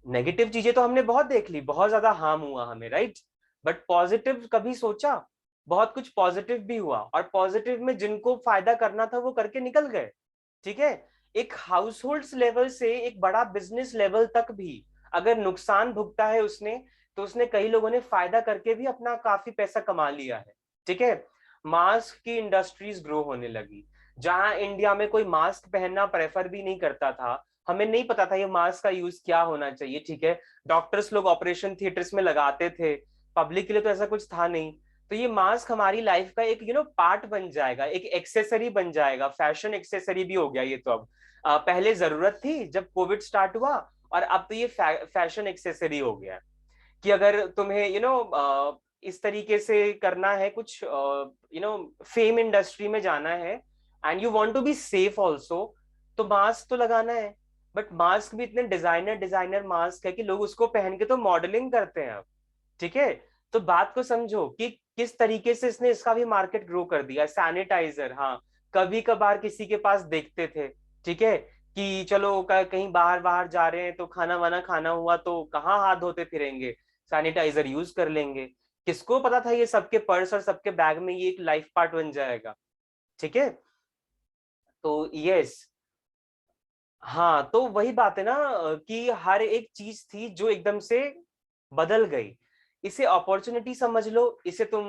नेगेटिव चीजें तो हमने बहुत देख ली, बहुत ज्यादा हार्म हुआ हमें, राइट। बट पॉजिटिव कभी सोचा? बहुत कुछ पॉजिटिव भी हुआ, और पॉजिटिव में जिनको फायदा करना था वो करके निकल गए, ठीक है। एक हाउस होल्ड लेवल से एक बड़ा बिजनेस लेवल तक भी अगर नुकसान भुगता है उसने, तो उसने कई लोगों ने फायदा करके भी अपना काफी पैसा कमा लिया है, ठीक है। मास्क की इंडस्ट्रीज ग्रो होने लगी, जहां इंडिया में कोई मास्क पहनना प्रेफर भी नहीं करता था, हमें नहीं पता था ये मास्क का यूज क्या होना चाहिए, ठीक है। डॉक्टर्स लोग ऑपरेशन थिएटर्स में लगाते थे, पब्लिक के लिए तो ऐसा कुछ था नहीं। तो ये मास्क हमारी लाइफ का एक पार्ट बन जाएगा, एक एक्सेसरी बन जाएगा, फैशन एक्सेसरी भी हो गया ये तो अब। पहले जरूरत थी जब कोविड स्टार्ट हुआ, और अब तो ये फैशन एक्सेसरी हो गया, कि अगर तुम्हें इस तरीके से करना है कुछ, फेम इंडस्ट्री में जाना है and you want to be safe also, तो मास्क तो लगाना है। बट मास्क भी इतने डिजाइनर डिजाइनर मास्क है कि लोग उसको पहन के तो मॉडलिंग करते हैं अब, ठीक है। तो बात को समझो कि किस तरीके से इसने इसका भी मार्केट ग्रो कर दिया। सैनिटाइजर, हाँ, कभी कभार किसी के पास देखते थे, ठीक है, कि चलो कहीं बाहर बाहर जा रहे हैं तो खाना वाना खाना हुआ तो कहाँ हाथ धोते फिरेंगे, सैनिटाइजर यूज कर लेंगे। किसको पता था ये सबके पर्स और सबके बैग में ये एक लाइफ पार्ट बन जाएगा, ठीक है। तो यस, हाँ, तो वही बात है ना, कि हर एक चीज थी जो एकदम से बदल गई। इसे अपॉर्चुनिटी समझ लो, इसे तुम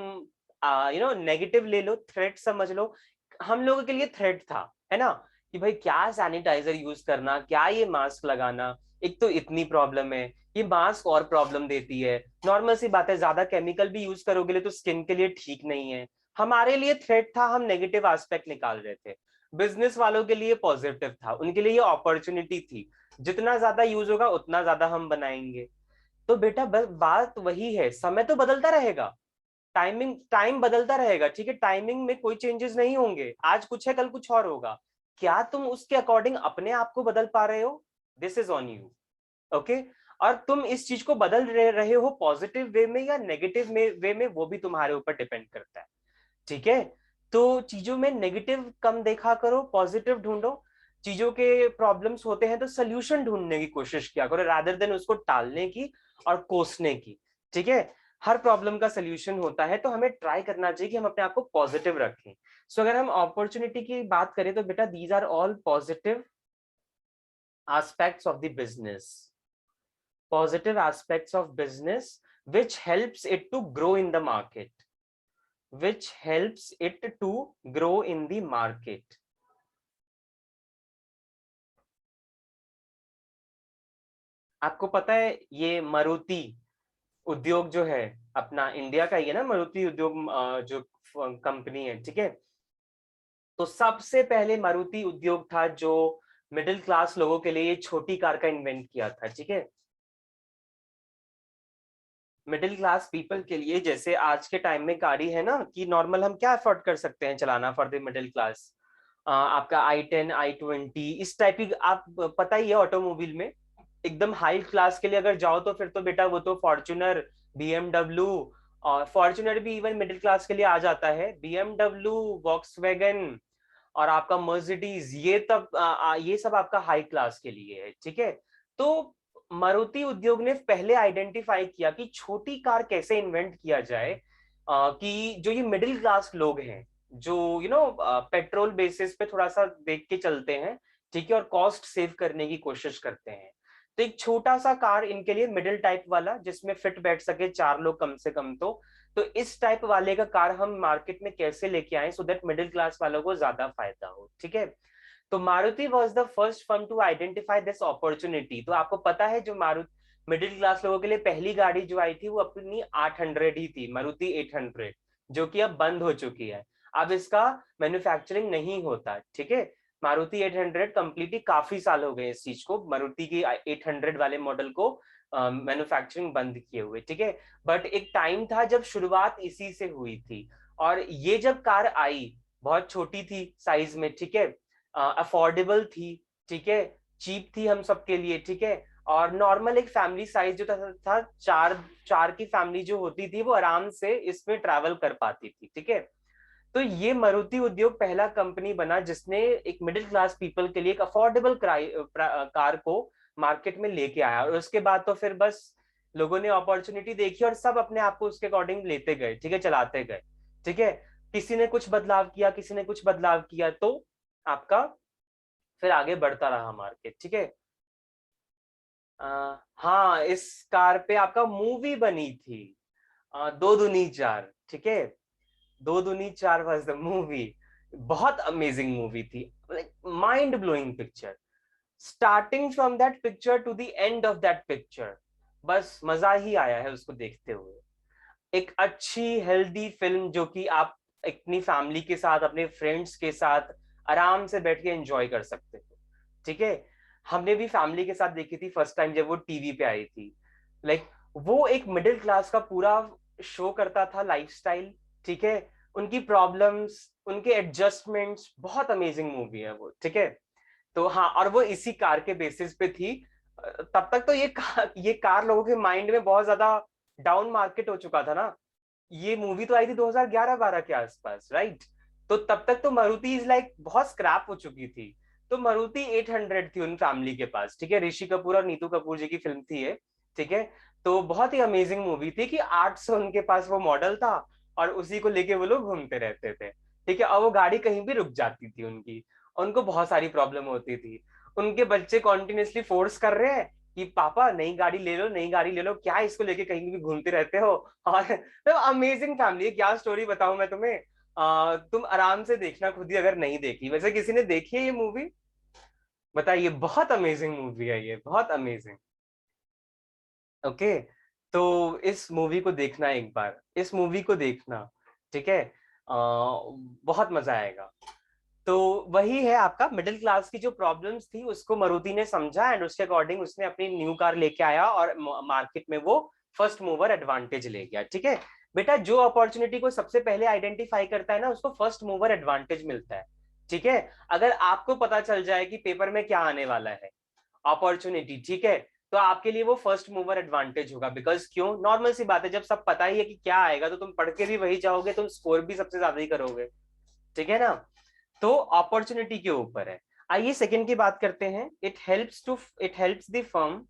नेगेटिव ले लो, थ्रेट समझ लो। हम लोगों के लिए थ्रेट था, है ना, कि भाई क्या सैनिटाइजर यूज करना, क्या ये मास्क लगाना, एक तो इतनी प्रॉब्लम है, ये मास्क और प्रॉब्लम देती है, नॉर्मल सी बात है, ज्यादा केमिकल भी यूज करोगे तो स्किन के लिए ठीक नहीं है। हमारे लिए थ्रेट था, हम नेगेटिव एस्पेक्ट निकाल रहे थे। बिजनेस वालों के लिए पॉजिटिव था, उनके लिए ये अपॉर्चुनिटी थी, जितना ज्यादा यूज होगा उतना ज्यादा हम बनाएंगे। तो बेटा बस बात वही है, समय तो बदलता रहेगा, टाइम बदलता रहेगा, ठीक है। टाइमिंग में कोई चेंजेस नहीं होंगे, आज कुछ है कल कुछ और होगा। क्या तुम उसके अकॉर्डिंग अपने आप को बदल पा रहे हो? This is on you, okay. और तुम इस चीज को बदल रहे हो पॉजिटिव वे में या नेगेटिव वे में, वो भी तुम्हारे ऊपर डिपेंड करता है, ठीक है। तो चीजों में नेगेटिव कम देखा करो, पॉजिटिव ढूंढो। चीजों के प्रॉब्लम्स होते हैं तो सोल्यूशन ढूंढने की कोशिश किया करो, रादर देन उसको टालने की और कोसने की, ठीक है। हर प्रॉब्लम का सोल्यूशन होता है, तो हमें ट्राई करना चाहिए कि हम अपने आप को पॉजिटिव रखें। सो अगर हम अपॉर्चुनिटी की बात करें तो बेटा these are all positive aspects of the business, positive aspects of business which helps it to grow in the market, which helps it to grow in the market. आपको पता है ये मारुति उद्योग जो है अपना इंडिया का ही है ना, मारुति उद्योग, जो कंपनी है, ठीक है। तो सबसे पहले मारुति उद्योग था जो मिडिल क्लास लोगों के लिए ये छोटी कार का इन्वेंट किया था, ठीक है। मिडिल क्लास पीपल के लिए, जैसे आज के टाइम में गाड़ी है ना कि नॉर्मल हम क्या अफोर्ड कर सकते हैं चलाना फॉर द मिडिल क्लास, आपका i10 i20 इस टाइप की, आप पता ही है ऑटोमोबाइल में एकदम हाई क्लास के लिए अगर जाओ तो फिर तो बेटा वो तो फॉर्च्यूनर, बीएमडब्ल्यू, और फॉर्च्यूनर भी इवन मिडिल क्लास के लिए आ जाता है, बीएमडब्ल्यू, वॉक्सवैगन और आपका मर्सिडीज, ये सब आपका हाई क्लास के लिए है, ठीक है। तो मारुति उद्योग ने पहले आइडेंटिफाई किया कि छोटी कार कैसे इन्वेंट किया जाए, कि जो ये मिडिल क्लास लोग हैं, जो पेट्रोल बेसिस पे थोड़ा सा देख के चलते हैं, ठीक है, और कॉस्ट सेव करने की कोशिश करते हैं। तो एक छोटा सा कार इनके लिए, मिडिल टाइप वाला, जिसमें फिट बैठ सके 4 लोग कम से कम, तो इस टाइप वाले का कार हम मार्केट में कैसे लेके आए सो दैट मिडिल क्लास वालों को ज्यादा फायदा हो, ठीक है। तो Maruti was the first firm to identify this opportunity. तो आपको पता है जो मिडिल क्लास लोगों के लिए पहली गाड़ी जो आई थी वो अपनी 800 ही थी, मारुति 800, जो कि अब बंद हो चुकी है। अब इसका मैन्युफैक्चरिंग नहीं होता, ठीक है। मारुति 800 कंप्लीटली काफी साल हो गए इस चीज को, मारुति की 800 वाले मॉडल को मैन्युफैक्चरिंग बंद किए हुए, ठीक है। बट एक टाइम था जब शुरुआत इसी से हुई थी, और ये जब कार आई बहुत छोटी थी साइज में, ठीक है, अफोर्डेबल थी, ठीक है, चीप थी हम सबके लिए, ठीक है, और नॉर्मल एक फैमिली साइज जो था चार चार की फैमिली जो होती थी वो आराम से इसमें ट्रैवल कर पाती थी, ठीक है। तो ये मारुति उद्योग पहला कंपनी बना जिसने एक मिडिल क्लास पीपल के लिए एक अफोर्डेबल कार को मार्केट में लेके आया, और उसके बाद तो फिर बस लोगों ने अपॉर्चुनिटी देखी और सब अपने आप को उसके अकॉर्डिंग लेते गए, ठीक है, चलाते गए, ठीक है। किसी ने कुछ बदलाव किया, किसी ने कुछ बदलाव किया, तो आपका फिर आगे बढ़ता रहा मार्केट, ठीक है। हाँ, इस कार पे आपका मूवी बनी थी, दो दुनी चार, ठीक है, Do Dooni Chaar was the movie. बहुत अमेजिंग मूवी थी, like mind blowing picture, starting from that picture to the end of that picture, बस मजा ही आया है उसको देखते हुए। एक अच्छी हेल्दी फिल्म जो कि आप अपनी फैमिली के साथ, अपने फ्रेंड्स के साथ आराम से बैठ के एंजॉय कर सकते हो, ठीक है। हमने भी फैमिली के साथ देखी थी फर्स्ट टाइम जब वो टीवी पे आई थी। लाइक वो एक मिडिल क्लास का पूरा शो करता था लाइफस्टाइल, ठीक है, उनकी प्रॉब्लम्स, उनके एडजस्टमेंट्स, बहुत अमेजिंग मूवी है वो, ठीक है। तो हाँ, और वो इसी कार के बेसिस पे थी। तब तक तो ये कार लोगों के माइंड में बहुत ज्यादा डाउन मार्केट हो चुका था ना। ये मूवी तो आई थी 2011-12 के आसपास, राइट। तो तब तक तो मारुति इज लाइक बहुत स्क्रैप हो चुकी थी। तो मारुति 800 थी उन फैमिली के पास, ठीक है, ऋषि कपूर और नीतू कपूर जी की फिल्म थी ये, ठीक है। तो बहुत ही अमेजिंग मूवी थी कि 800 उनके पास वो मॉडल था, और उसी को लेके वो लोग घूमते रहते थे, ठीक है। और वो गाड़ी कहीं भी रुक जाती थी उनकी, उनको बहुत सारी प्रॉब्लम होती थी। उनके बच्चे कॉन्टिन्यूसली फोर्स कर रहे हैं कि पापा नई गाड़ी ले लो, नई गाड़ी ले लो, क्या इसको लेके कहीं भी घूमते रहते हो। और तो अमेजिंग फैमिली, क्या स्टोरी बताऊं मैं तुम्हें। तुम आराम से देखना खुद ही अगर नहीं देखी। वैसे किसी ने देखी है ये मूवी? बताइए, बहुत अमेजिंग मूवी है ये, बहुत अमेजिंग। ओके, तो इस मूवी को देखना एक बार, इस मूवी को देखना, ठीक है। बहुत मजा आएगा। तो वही है आपका मिडिल क्लास की जो प्रॉब्लम्स थी उसको मारुति ने समझा, एंड उसके अकॉर्डिंग उसने अपनी न्यू कार लेके आया, और मार्केट में वो फर्स्ट मूवर एडवांटेज ले गया, ठीक है। बेटा, जो अपॉर्चुनिटी को सबसे पहले आइडेंटिफाई करता है ना, उसको फर्स्ट मूवर एडवांटेज मिलता है, ठीक है। अगर आपको पता चल जाए कि पेपर में क्या आने वाला है, अपॉर्चुनिटी, ठीक है, तो आपके लिए वो फर्स्ट मूवर एडवांटेज होगा। बिकॉज क्यों, नॉर्मल सी बात है, जब सब पता ही है कि क्या आएगा तो तुम पढ़ के भी वही जाओगे, तुम स्कोर भी सबसे ज्यादा ही करोगे, ठीक है ना। तो अपॉर्चुनिटी के ऊपर है। आइए सेकंड की बात करते हैं। It helps the firm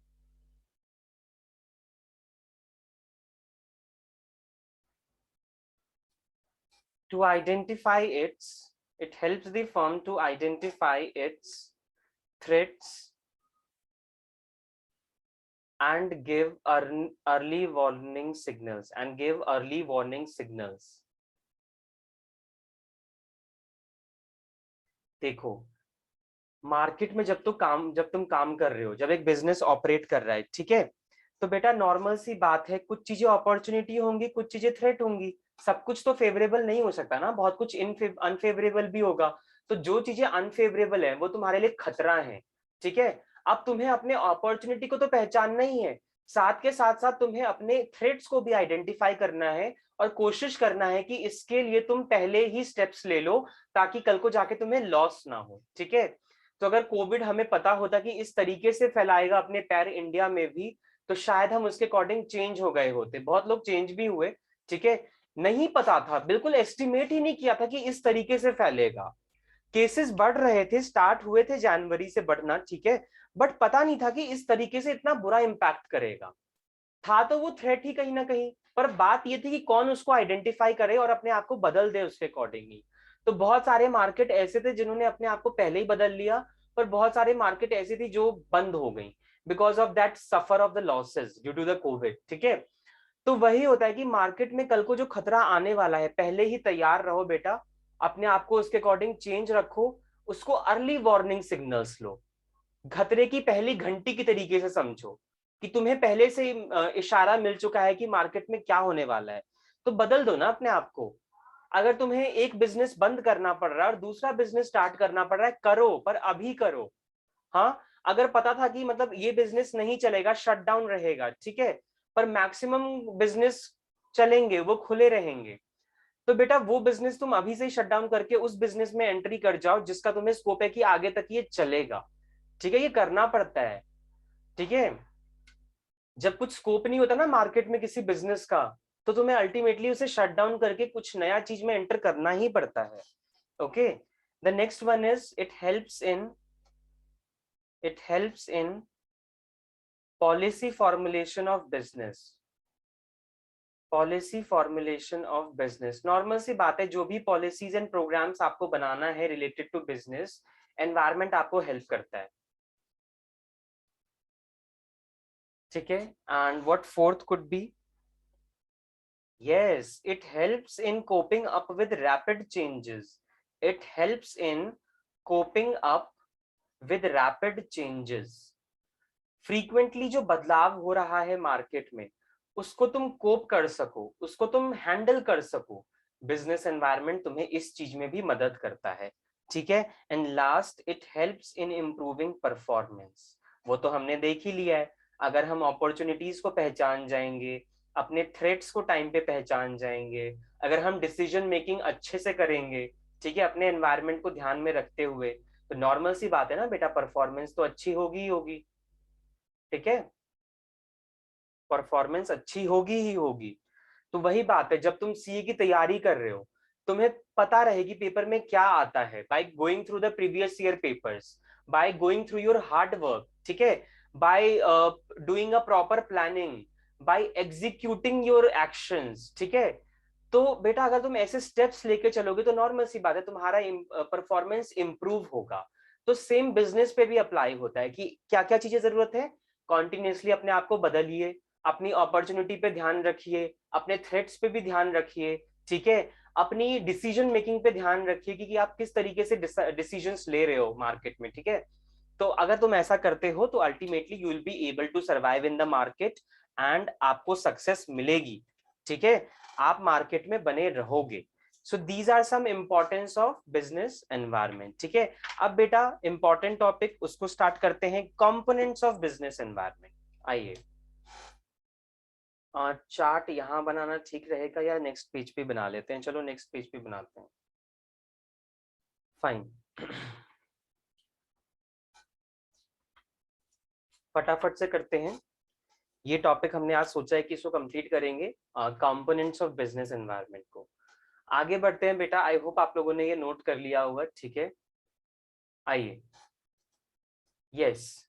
to identify it helps the firm to identify its threats and give early warning signals and give early warning signals। देखो, मार्केट में जब तुम काम कर रहे हो, जब एक बिजनेस ऑपरेट कर रहा है, ठीक है, तो बेटा नॉर्मल सी बात है, कुछ चीजें अपॉर्चुनिटी होंगी, कुछ चीजें थ्रेट होंगी। सब कुछ तो फेवरेबल नहीं हो सकता ना, बहुत कुछ अनफेवरेबल भी होगा। तो जो चीजें अनफेवरेबल है वो तुम्हारे लिए खतरा है, ठीक है। अब तुम्हें अपने अपॉर्चुनिटी को तो पहचानना ही है, साथ के साथ साथ तुम्हें अपने थ्रेट्स को भी आइडेंटिफाई करना है, और कोशिश करना है कि इसके लिए तुम पहले ही स्टेप्स ले लो, ताकि कल को जाके तुम्हें लॉस ना हो, ठीक है। तो अगर कोविड हमें पता होता कि इस तरीके से फैलाएगा अपने पैर इंडिया में भी, तो शायद हम उसके अकॉर्डिंग चेंज हो गए होते, बहुत लोग चेंज भी हुए, ठीक है। नहीं पता था, बिल्कुल एस्टिमेट ही नहीं किया था कि इस तरीके से फैलेगा। केसेस बढ़ रहे थे, स्टार्ट हुए थे जनवरी से बढ़ना, ठीक है, बट पता नहीं था कि इस तरीके से इतना बुरा इम्पैक्ट करेगा। था तो वो थ्रेट ही कहीं ना कहीं, पर बात ये थी कि कौन उसको आइडेंटिफाई करे और अपने आप को बदल दे उसके अकॉर्डिंगली। तो बहुत सारे मार्केट ऐसे थे जिन्होंने अपने आप को पहले ही बदल लिया, पर बहुत सारे मार्केट ऐसी थी जो बंद हो गई because of that suffer of the losses due to the Covid, ठीक है। तो वही होता है कि मार्केट में कल को जो खतरा आने वाला है, पहले ही तैयार रहो बेटा, अपने आप को उसके अकॉर्डिंग चेंज रखो, उसको अर्ली वार्निंग सिग्नल्स लो, खतरे की पहली घंटी की तरीके से समझो। कि तुम्हें पहले से इशारा मिल चुका है कि मार्केट में क्या होने वाला है, तो बदल दो ना अपने आप को। अगर तुम्हें एक बिजनेस बंद करना पड़ रहा है और दूसरा बिजनेस स्टार्ट करना पड़ रहा है, करो, पर अभी करो। हाँ, अगर पता था कि मतलब ये बिजनेस नहीं चलेगा, शट डाउन रहेगा, ठीक है, पर मैक्सिमम बिजनेस चलेंगे, वो खुले रहेंगे, तो बेटा वो बिजनेस तुम अभी से ही शट डाउन करके उस बिजनेस में एंट्री कर जाओ जिसका तुम्हें स्कोप है कि आगे तक ये चलेगा। ठीक है, ये करना पड़ता है। ठीक है, जब कुछ स्कोप नहीं होता ना मार्केट में किसी बिजनेस का, तो तुम्हें अल्टीमेटली उसे शट डाउन करके कुछ नया चीज में एंटर करना ही पड़ता है। Okay, the next one is it helps in policy formulation of business. Policy formulation of business, normal सी बात है, जो भी पॉलिसीज एंड प्रोग्राम्स आपको बनाना है रिलेटेड टू बिजनेस, एनवायरमेंट आपको हेल्प करता है। ठीक है, and what fourth could be? yes, it helps in coping up with rapid changes. It helps in coping up with rapid changes. Frequently जो बदलाव हो रहा है मार्केट में, उसको तुम कोप कर सको, उसको तुम हैंडल कर सको, बिजनेस एनवायरनमेंट तुम्हें इस चीज में भी मदद करता है। ठीक है, and last, it helps in improving performance. वो तो हमने देख ही लिया है, अगर हम अपॉर्चुनिटीज को पहचान जाएंगे, अपने थ्रेट्स को टाइम पे पहचान जाएंगे, अगर हम डिसीजन मेकिंग अच्छे से करेंगे, ठीक है, अपने एनवायरनमेंट को ध्यान में रखते हुए, तो नॉर्मल सी बात है ना बेटा, परफॉर्मेंस तो अच्छी होगी ही होगी। ठीक है, परफॉर्मेंस अच्छी होगी ही होगी। तो वही बात है, जब तुम सीए की तैयारी कर रहे हो, तुम्हें पता रहेगी पेपर में क्या आता है, by going through the previous year papers, by going through your hard work, ठीक है, by doing a proper planning, by executing your actions. ठीक है, तो बेटा अगर तुम ऐसे स्टेप्स लेके चलोगे तो नॉर्मल सी बात है, तुम्हारा परफॉर्मेंस इंप्रूव होगा। तो सेम बिजनेस पे भी अप्लाई होता है कि क्या क्या चीजें जरूरत है, कॉन्टिन्यूसली अपने आप को बदलिए, अपनी अपॉर्चुनिटी पे ध्यान रखिए, अपने थ्रेट्स पे भी ध्यान रखिए। ठीक है, अपनी डिसीजन मेकिंग पे ध्यान रखिए कि आप किस तरीके से डिसीजंस ले रहे हो मार्केट में। ठीक है, तो अगर तुम ऐसा करते हो तो ultimately you will be able to survive in the market and आपको सक्सेस मिलेगी। ठीक है, आप मार्केट में बने रहोगे। So these are some importance of business environment. ठीक है, अब बेटा इंपॉर्टेंट टॉपिक उसको स्टार्ट करते हैं, कंपोनेंट्स ऑफ बिजनेस एनवायरनमेंट। आइए, चार्ट यहाँ बनाना ठीक रहेगा या नेक्स्ट पेज पे बना लेते हैं? चलो नेक्स्ट पेज पे बनाते हैं, फाइन। फटाफट से करते हैं, ये टॉपिक हमने आज सोचा है कि इसको कंप्लीट करेंगे, कंपोनेंट्स ऑफ बिजनेस एनवायरनमेंट को। आगे बढ़ते हैं बेटा, आई होप आप लोगों ने ये नोट कर लिया होगा। ठीक है, आइए, yes,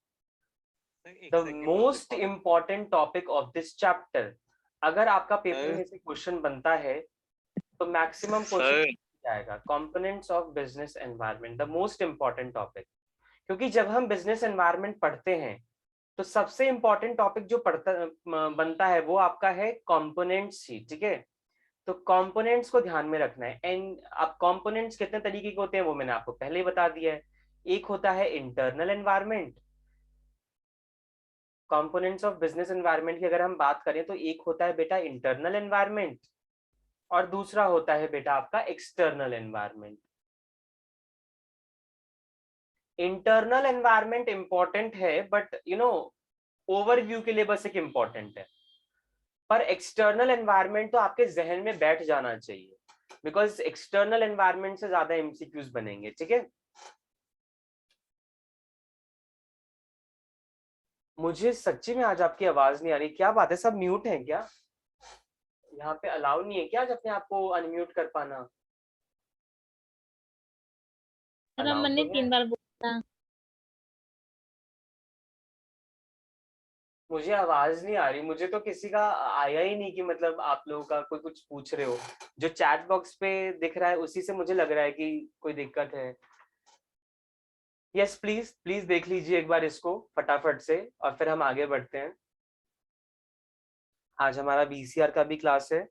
the most important topic of this chapter, अगर आपका पेपर में से क्वेश्चन बनता है तो मैक्सिमम क्वेश्चन आएगा, components of business environment, the most important topic. क्योंकि जब हम बिजनेस एनवायरनमेंट पढ़ते हैं तो सबसे इंपॉर्टेंट टॉपिक जो बनता है वो आपका है कंपोनेंट्स ही। ठीक है, तो कंपोनेंट्स को ध्यान में रखना है। एंड अब कंपोनेंट्स कितने तरीके के होते हैं वो मैंने आपको पहले ही बता दिया है। एक होता है internal environment, components of business environment की अगर हम बात करें तो एक होता है बेटा इंटरनल एनवायरनमेंट और दूसरा होता है बेटा आपका external environment. Internal environment important है बट ओवरव्यू के लिए बस एक इंपॉर्टेंट है, पर एक्सटर्नल एनवायरनमेंट तो आपके जहन में बैठ जाना चाहिए, बिकॉज एक्सटर्नल एनवायरनमेंट से ज्यादा एमसीक्यूज बनेंगे। ठीक है, मुझे सच्ची में आज आपकी आवाज नहीं आ रही, क्या बात है, सब म्यूट है क्या? यहाँ पे अलाउ नहीं है क्या आज अपने आप को अनम्यूट कर पाना? अलाउ मैंने तो है। 3 बार बोला। मुझे आवाज नहीं आ रही, मुझे तो किसी का आया ही नहीं कि मतलब आप लोगों का कोई कुछ पूछ रहे हो। जो चैट बॉक्स पे दिख रहा है उसी से मुझे लग रहा है कि कोई दिक्कत है। यस, प्लीज प्लीज देख लीजिए एक बार इसको फटाफट से और फिर हम आगे बढ़ते हैं। आज हमारा बीसीआर का भी क्लास है,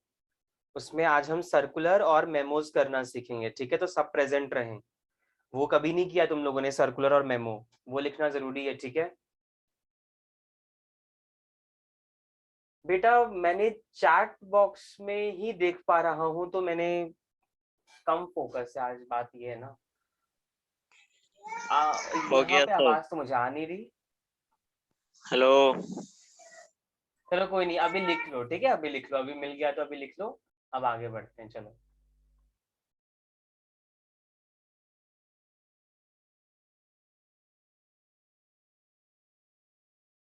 उसमें आज हम सर्कुलर और मेमोज करना सीखेंगे। ठीक है, तो सब प्रेजेंट रहें। वो कभी नहीं किया तुम लोगों ने सर्कुलर और मेमो, वो लिखना जरूरी है। ठीक है, बेटा मैंने चैट बॉक्स में ही देख पा रहा हूँ, तो मैंने कम फोकस है आज, बात ये है ना। हो यहाँ गया पे सर। आवाज तो मुझे आ नहीं रही। हेलो। चलो कोई नहीं, अभी लिख लो, ठीक है, अभी लिख लो, अभी मिल गया तो अभी लिख लो। अब आगे बढ़ते हैं, चलो।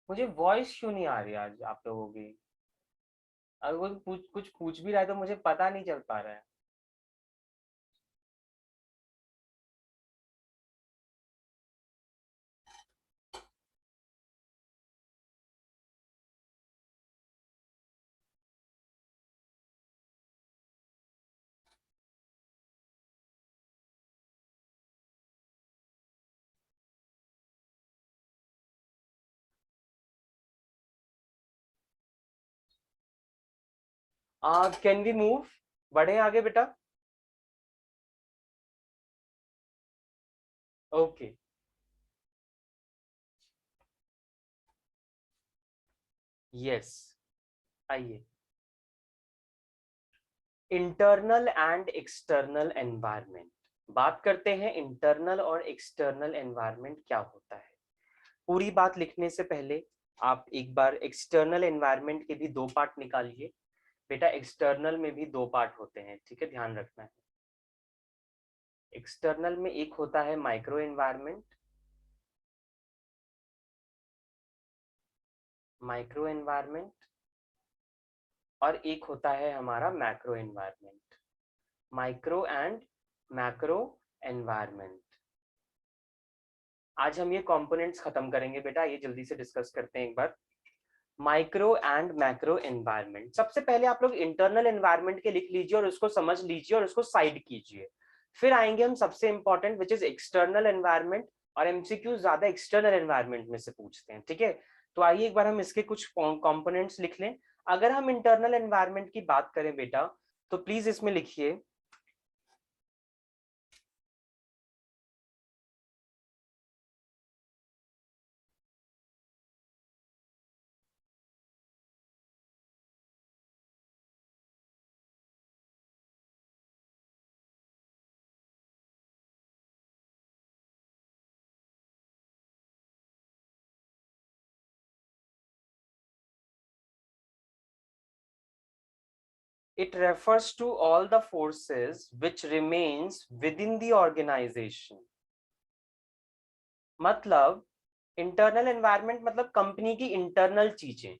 मुझे वॉइस क्यों नहीं आ रही आज आप लोगों की? अगर कोई कुछ पूछ भी रहा है तो मुझे पता नहीं चल पा रहा है। Can we move? बढ़े आगे बेटा। ओके। यस, आइए। इंटरनल एंड एक्सटर्नल एनवायरनमेंट, बात करते हैं। इंटरनल और एक्सटर्नल एनवायरनमेंट क्या होता है? पूरी बात लिखने से पहले आप एक बार एक्सटर्नल एनवायरनमेंट के भी दो पार्ट निकालिए। बेटा एक्सटर्नल में भी दो पार्ट होते हैं, ठीक है, ध्यान रखना है। एक्सटर्नल में एक होता है माइक्रो एनवायरनमेंट, माइक्रो एनवायरनमेंट, और एक होता है हमारा macro environment, micro and macro environment. आज हम ये कंपोनेंट्स खत्म करेंगे बेटा, ये जल्दी से डिस्कस करते हैं एक बार। माइक्रो एंड मैक्रो एनवायरनमेंट, सबसे पहले आप लोग इंटरनल एनवायरनमेंट के लिख लीजिए और उसको समझ लीजिए और उसको साइड कीजिए। फिर आएंगे हम सबसे important which is external environment, और एमसीक्यू ज्यादा एक्सटर्नल एनवायरनमेंट में से पूछते हैं, ठीक है। तो आइए एक बार हम इसके कुछ कंपोनेंट्स लिख लें। अगर हम इंटरनल एनवायरनमेंट की बात करें बेटा, तो प्लीज इसमें लिखिए it refers to all the forces which remains within the organization। मतलब इंटरनल एनवायरनमेंट मतलब कंपनी की इंटरनल चीजें,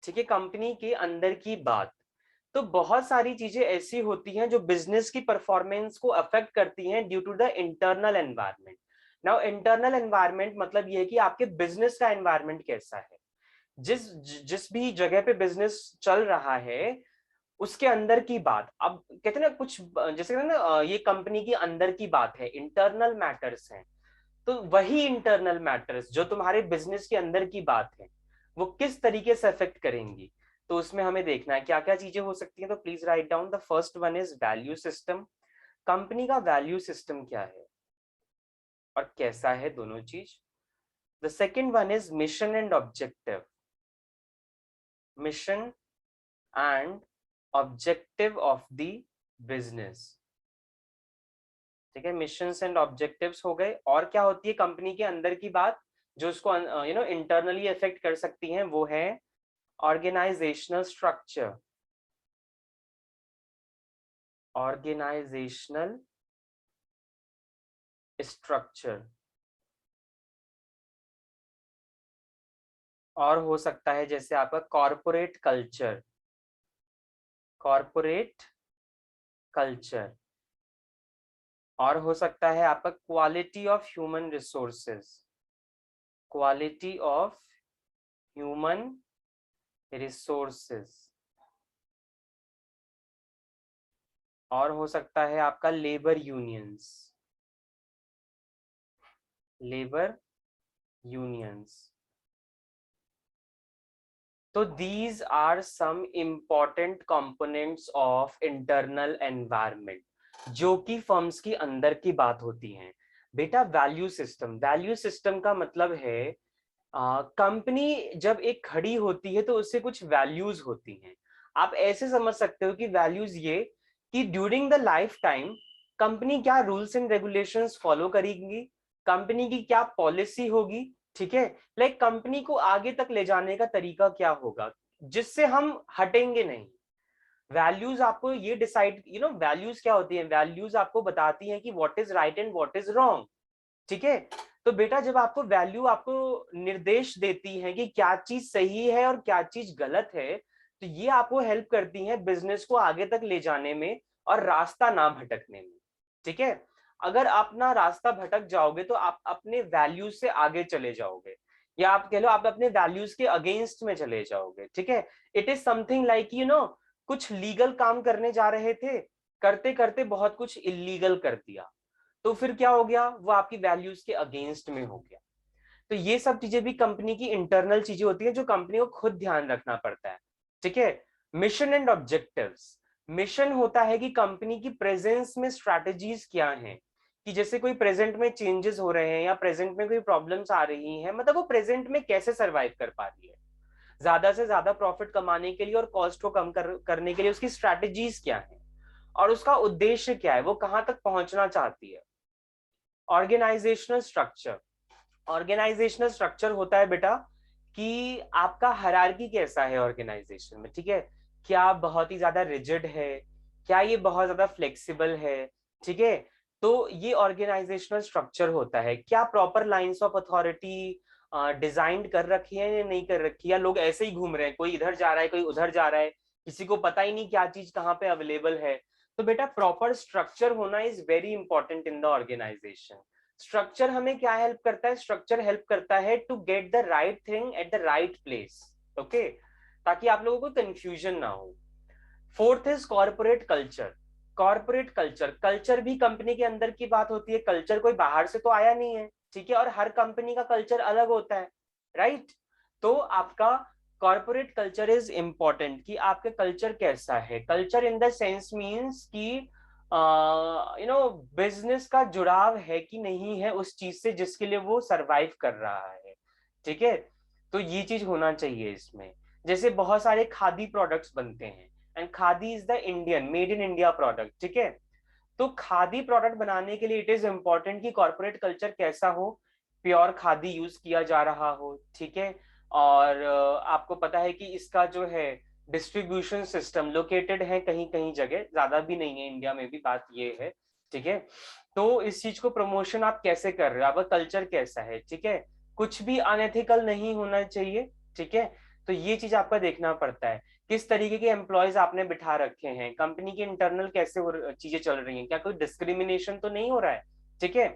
ठीक है, कंपनी के अंदर की बात। तो बहुत सारी चीजें ऐसी होती हैं जो बिजनेस की परफॉर्मेंस को अफेक्ट करती हैं due to the internal environment. Now internal environment मतलब ये है कि आपके बिजनेस का एनवायरनमेंट कैसा है, जिस जिस भी जगह पे बिजनेस चल रहा है उसके अंदर की बात। अब कहते हैं ना कुछ, जैसे कहते हैं ना ये कंपनी की अंदर की बात है, इंटरनल मैटर्स हैं। तो वही इंटरनल मैटर्स जो तुम्हारे बिजनेस के अंदर की बात है वो किस तरीके से अफेक्ट करेंगी, तो उसमें हमें देखना है क्या क्या चीजें हो सकती हैं। तो please write down. The first one is value system. Company का वैल्यू सिस्टम क्या है और कैसा है, दोनों चीज। The second one is mission and objective, mission and objective of the business, ठीक है। मिशंस एंड ऑब्जेक्टिव्स हो गए। और क्या होती है कंपनी के अंदर की बात जो उसको इंटरनली अफेक्ट कर सकती हैं, वो है ऑर्गेनाइजेशनल स्ट्रक्चर, ऑर्गेनाइजेशनल स्ट्रक्चर। और हो सकता है जैसे आपका कॉरपोरेट कल्चर, कॉरपोरेट कल्चर। और हो सकता है आपका quality of human resources, quality of human resources. और हो सकता है आपका लेबर यूनियंस, लेबर यूनियंस। तो these are some important components of internal environment जो कि फर्म्स की अंदर की बात होती हैं। बेटा वैल्यू सिस्टम, वैल्यू सिस्टम का मतलब है कंपनी जब एक खड़ी होती है तो उससे कुछ वैल्यूज होती हैं। आप ऐसे समझ सकते हो कि वैल्यूज ये कि during the life time company क्या रूल्स एंड रेगुलेशंस फॉलो करेगी, कंपनी की क्या पॉलिसी होगी, ठीक है, लाइक कंपनी को आगे तक ले जाने का तरीका क्या होगा जिससे हम हटेंगे नहीं। वैल्यूज आपको ये डिसाइड, वैल्यूज क्या होती है, वैल्यूज आपको बताती हैं कि what is right and what is wrong, ठीक है। तो बेटा जब आपको वैल्यू आपको निर्देश देती है कि क्या चीज सही है और क्या चीज गलत है, तो ये आपको हेल्प करती है बिजनेस को आगे तक ले जाने में और रास्ता ना भटकने में, ठीक है। अगर आप ना रास्ता भटक जाओगे तो आप अपने वैल्यूज से आगे चले जाओगे, या आप कह लो आप अपने वैल्यूज के अगेंस्ट में चले जाओगे, ठीक है। इट इज समथिंग लाइक कुछ लीगल काम करने जा रहे थे, करते करते बहुत कुछ इलीगल कर दिया, तो फिर क्या हो गया, वो आपकी वैल्यूज के अगेंस्ट में हो गया। तो ये सब चीजें भी कंपनी की इंटरनल चीजें होती है जो कंपनी को खुद ध्यान रखना पड़ता है, ठीक है। मिशन एंड ऑब्जेक्टिव्स, मिशन होता है कि कंपनी की प्रेजेंस में स्ट्रैटेजीज क्या हैं, कि जैसे कोई प्रेजेंट में चेंजेस हो रहे हैं या प्रेजेंट में कोई प्रॉब्लम्स आ रही हैं, मतलब वो प्रेजेंट में कैसे सरवाइव कर पा रही है, ज्यादा से ज्यादा प्रॉफिट कमाने के लिए और कॉस्ट को कम करने के लिए उसकी स्ट्रैटेजीज क्या है और उसका उद्देश्य क्या है, वो कहां तक पहुंचना चाहती है। ऑर्गेनाइजेशनल स्ट्रक्चर, ऑर्गेनाइजेशनल स्ट्रक्चर होता है बेटा कि आपका हायरार्की कैसा है ऑर्गेनाइजेशन में, ठीक है। क्या बहुत ही ज्यादा रिजिड है, क्या ये बहुत ज्यादा फ्लेक्सिबल है, ठीक है। तो ये ऑर्गेनाइजेशनल स्ट्रक्चर होता है। क्या proper lines of authority design कर रखी है या नहीं कर रखी है, या लोग ऐसे ही घूम रहे हैं, कोई इधर जा रहा है कोई उधर जा रहा है, किसी को पता ही नहीं क्या चीज कहाँ पे अवेलेबल है। तो बेटा प्रॉपर स्ट्रक्चर होना is very important in the organisation. Structure हमें क्या हेल्प करता है, स्ट्रक्चर हेल्प करता है to get the right thing at the right place, okay, ताकि आप लोगों को कंफ्यूजन ना हो। Fourth is corporate culture. Corporate culture, culture भी कंपनी के अंदर की बात होती है, कल्चर कोई बाहर से तो आया नहीं है, ठीक है, और हर कंपनी का कल्चर अलग होता है, राइट। तो आपका कॉर्पोरेट कल्चर इज इंपॉर्टेंट कि आपका कल्चर कैसा है। Culture in the sense means कि बिजनेस का जुड़ाव है कि नहीं है उस चीज से जिसके लिए वो सरवाइव कर रहा है, ठीक है। तो ये चीज होना चाहिए इसमें। जैसे बहुत सारे खादी प्रोडक्ट्स बनते हैं and khadi is the Indian made in India product, ठीक है। तो खादी प्रोडक्ट बनाने के लिए इट इज इंपॉर्टेंट कि कॉर्पोरेट कल्चर कैसा हो, प्योर खादी यूज किया जा रहा हो, ठीक है। और आपको पता है कि इसका जो है डिस्ट्रीब्यूशन सिस्टम लोकेटेड है कहीं कहीं जगह, ज्यादा भी नहीं है इंडिया में भी, बात ये है, ठीक है। तो इस चीज को प्रमोशन आप कैसे कर रहे हो, आपका कल्चर कैसा है, ठीक है। कुछ भी अनएथिकल नहीं होना चाहिए, ठीक है। तो ये चीज आपका देखना पड़ता है। किस तरीके के एम्प्लॉयज आपने बिठा रखे हैं, कंपनी की इंटरनल कैसे चीजें चल रही हैं, क्या कोई डिस्क्रिमिनेशन तो नहीं हो रहा है, ठीक है।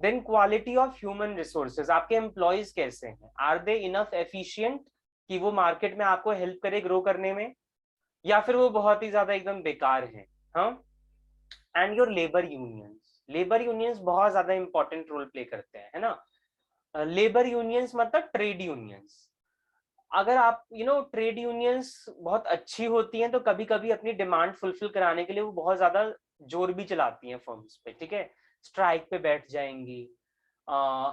Then quality of human resources, आपके एम्प्लॉयज कैसे हैं, आर दे इनफ एफिशिएंट कि वो मार्केट में आपको हेल्प करे ग्रो करने में, या फिर वो बहुत ही ज्यादा एकदम बेकार है। हाँ, and your labour unions, labour unions बहुत ज्यादा इंपॉर्टेंट रोल प्ले करते हैं, है ना। लेबर यूनियंस मतलब ट्रेड यूनियंस। अगर आप ट्रेड यूनियंस बहुत अच्छी होती हैं तो कभी कभी अपनी डिमांड फुलफिल कराने के लिए वो बहुत ज्यादा जोर भी चलाती हैं फर्म्स पे, ठीक है। स्ट्राइक पे बैठ जाएंगी,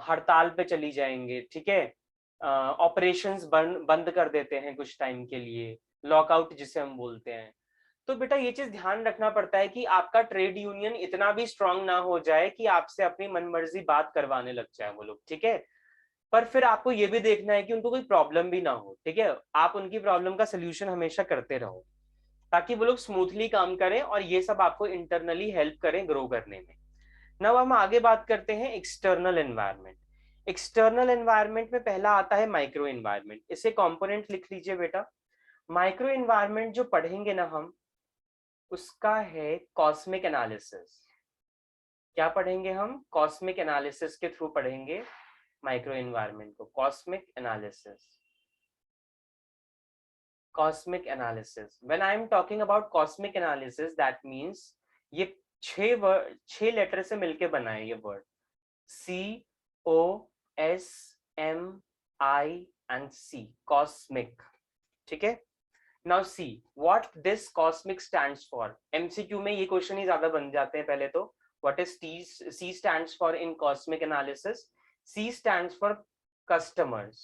हड़ताल पे चली जाएंगे, ठीक है। ऑपरेशंस बंद कर देते हैं कुछ टाइम के लिए, लॉकआउट जिसे हम बोलते हैं। तो बेटा ये चीज ध्यान रखना पड़ता है कि आपका ट्रेड यूनियन इतना भी स्ट्रांग ना हो जाए कि आपसे अपनी मनमर्जी बात करवाने लग जाए वो लोग, ठीक है। पर फिर आपको ये भी देखना है कि उनको कोई प्रॉब्लम भी ना हो, ठीक है। आप उनकी प्रॉब्लम का सोल्यूशन हमेशा करते रहो ताकि वो लोग स्मूथली काम करें और ये सब आपको इंटरनली हेल्प करें ग्रो करने में। नब हम आगे बात करते हैं एक्सटर्नल एनवायरनमेंट। एक्सटर्नल एनवायरनमेंट में पहला आता है माइक्रो एनवायरनमेंट। इसे कंपोनेंट लिख लीजिए बेटा। माइक्रो एनवायरनमेंट जो पढ़ेंगे ना हम, उसका है कॉस्मिक एनालिसिस। क्या पढ़ेंगे हम, कॉस्मिक एनालिसिस के थ्रू पढ़ेंगे माइक्रो एनवायरनमेंट को। Cosmic analysis, cosmic analysis, when I am talking about cosmic analysis that means ये 6 लेटर से मिलके बना है ये word, COSMI and C, cosmic, ठीक है। Now see what this cosmic stands for. MCQ में ये क्वेश्चन ही ज्यादा बन जाते हैं। पहले तो what is C stands for in cosmic analysis. C stands for customers.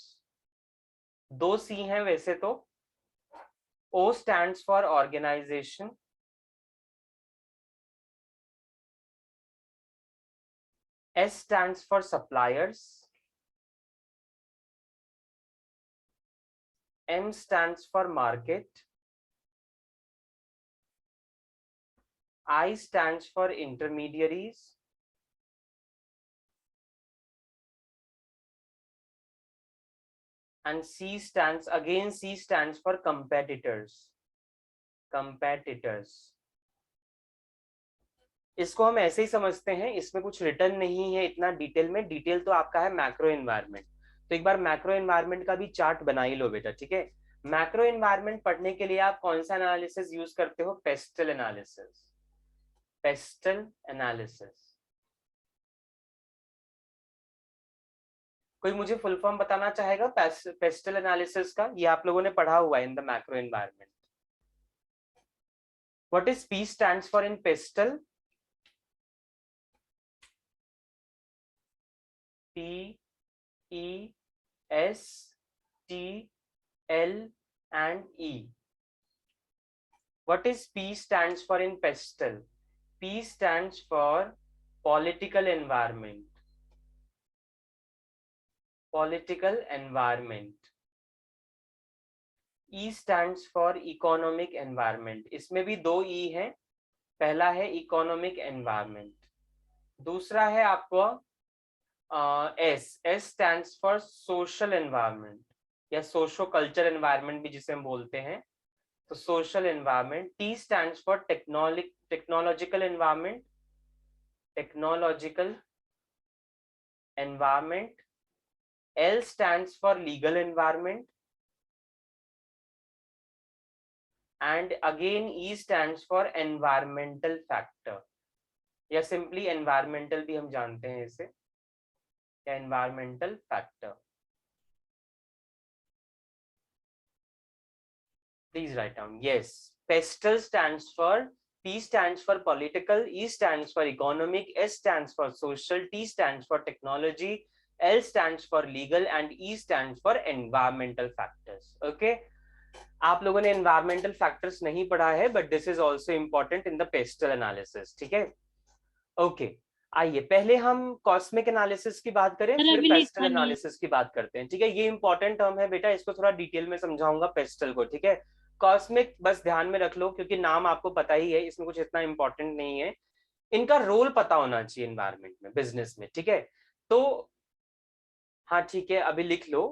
2 सी हैं वैसे तो। O stands for organization, S stands for suppliers, M stands for market, I stands for intermediaries, and C stands for competitors. इसको हम ऐसे ही समझते हैं, इसमें कुछ रिटर्न नहीं है इतना डिटेल में। डिटेल तो आपका है मैक्रो एनवायरनमेंट। तो एक बार मैक्रो एनवायरनमेंट का भी चार्ट बना ही लो बेटा, ठीक है। मैक्रो एनवायरनमेंट पढ़ने के लिए आप कौन सा एनालिसिस यूज करते हो? Pastel analysis. Pastel analysis. कोई मुझे फुल फॉर्म बताना चाहेगा पेस्टल एनालिसिस का? ये आप लोगों ने पढ़ा हुआ है in the macro environment. What is P stands for in pastel? P, E, S, T, L and E. What is P stands for in pestle? P stands for political environment. Political environment. E stands for economic environment. इसमें भी 2 E हैं। पहला है economic environment, दूसरा है आपको S stands for social environment या सोशो कल्चर एनवायरनमेंट भी जिसे हम बोलते हैं, तो social environment. T stands for technological environment, technological environment. L stands for legal environment, and again E stands for environmental factor या सिंपली एनवायरमेंटल भी हम जानते हैं इसे, environmental factor. Please write down. Yes, pestle stands for, P stands for political, E stands for economic, S stands for social, T stands for technology, L stands for legal and E stands for environmental factors. Okay, आप लोगों ने environmental factors नहीं पढ़ा है, but this is also important in the pestle analysis. ठीक है? Okay. आइए पहले हम कॉस्मिक एनालिसिस की बात करें, फिर पेस्टल एनालिसिस की बात करते हैं। ठीक है, ये इंपॉर्टेंट टर्म है बेटा, इसको थोड़ा डिटेल में समझाऊंगा पेस्टल को। ठीक है, कॉस्मिक बस ध्यान में रख लो क्योंकि नाम आपको पता ही है, इसमें कुछ इतना इंपॉर्टेंट नहीं है। इनका रोल पता होना चाहिए एनवायरनमेंट में, बिजनेस में। ठीक है, तो हाँ ठीक है, अभी लिख लो।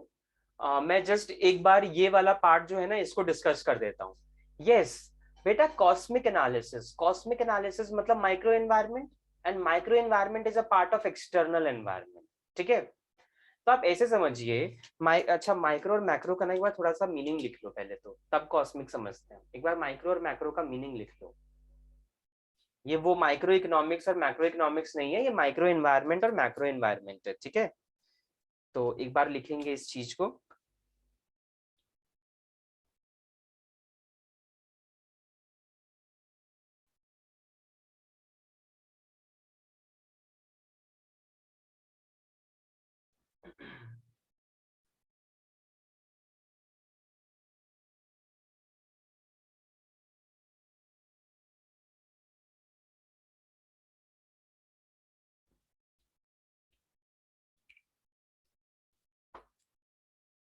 मैं जस्ट एक बार ये वाला पार्ट जो है ना इसको डिस्कस कर देता हूँ। यस बेटा, कॉस्मिक एनालिसिस मतलब micro environment, and micro environment is a part of external environment. ठीक है, तो आप ऐसे समझिए, अच्छा माइक्रो और मैक्रो का ना एक बार थोड़ा सा मीनिंग लिख लो पहले, तो तब कॉस्मिक समझते हैं। एक बार माइक्रो और मैक्रो का मीनिंग लिख लो। ये वो माइक्रो इकोनॉमिक्स और मैक्रो इकोनॉमिक्स नहीं है, ये माइक्रो एनवायरनमेंट और मैक्रो एनवायरनमेंट है। ठीक है, तो एक बार लिखेंगे इस चीज को।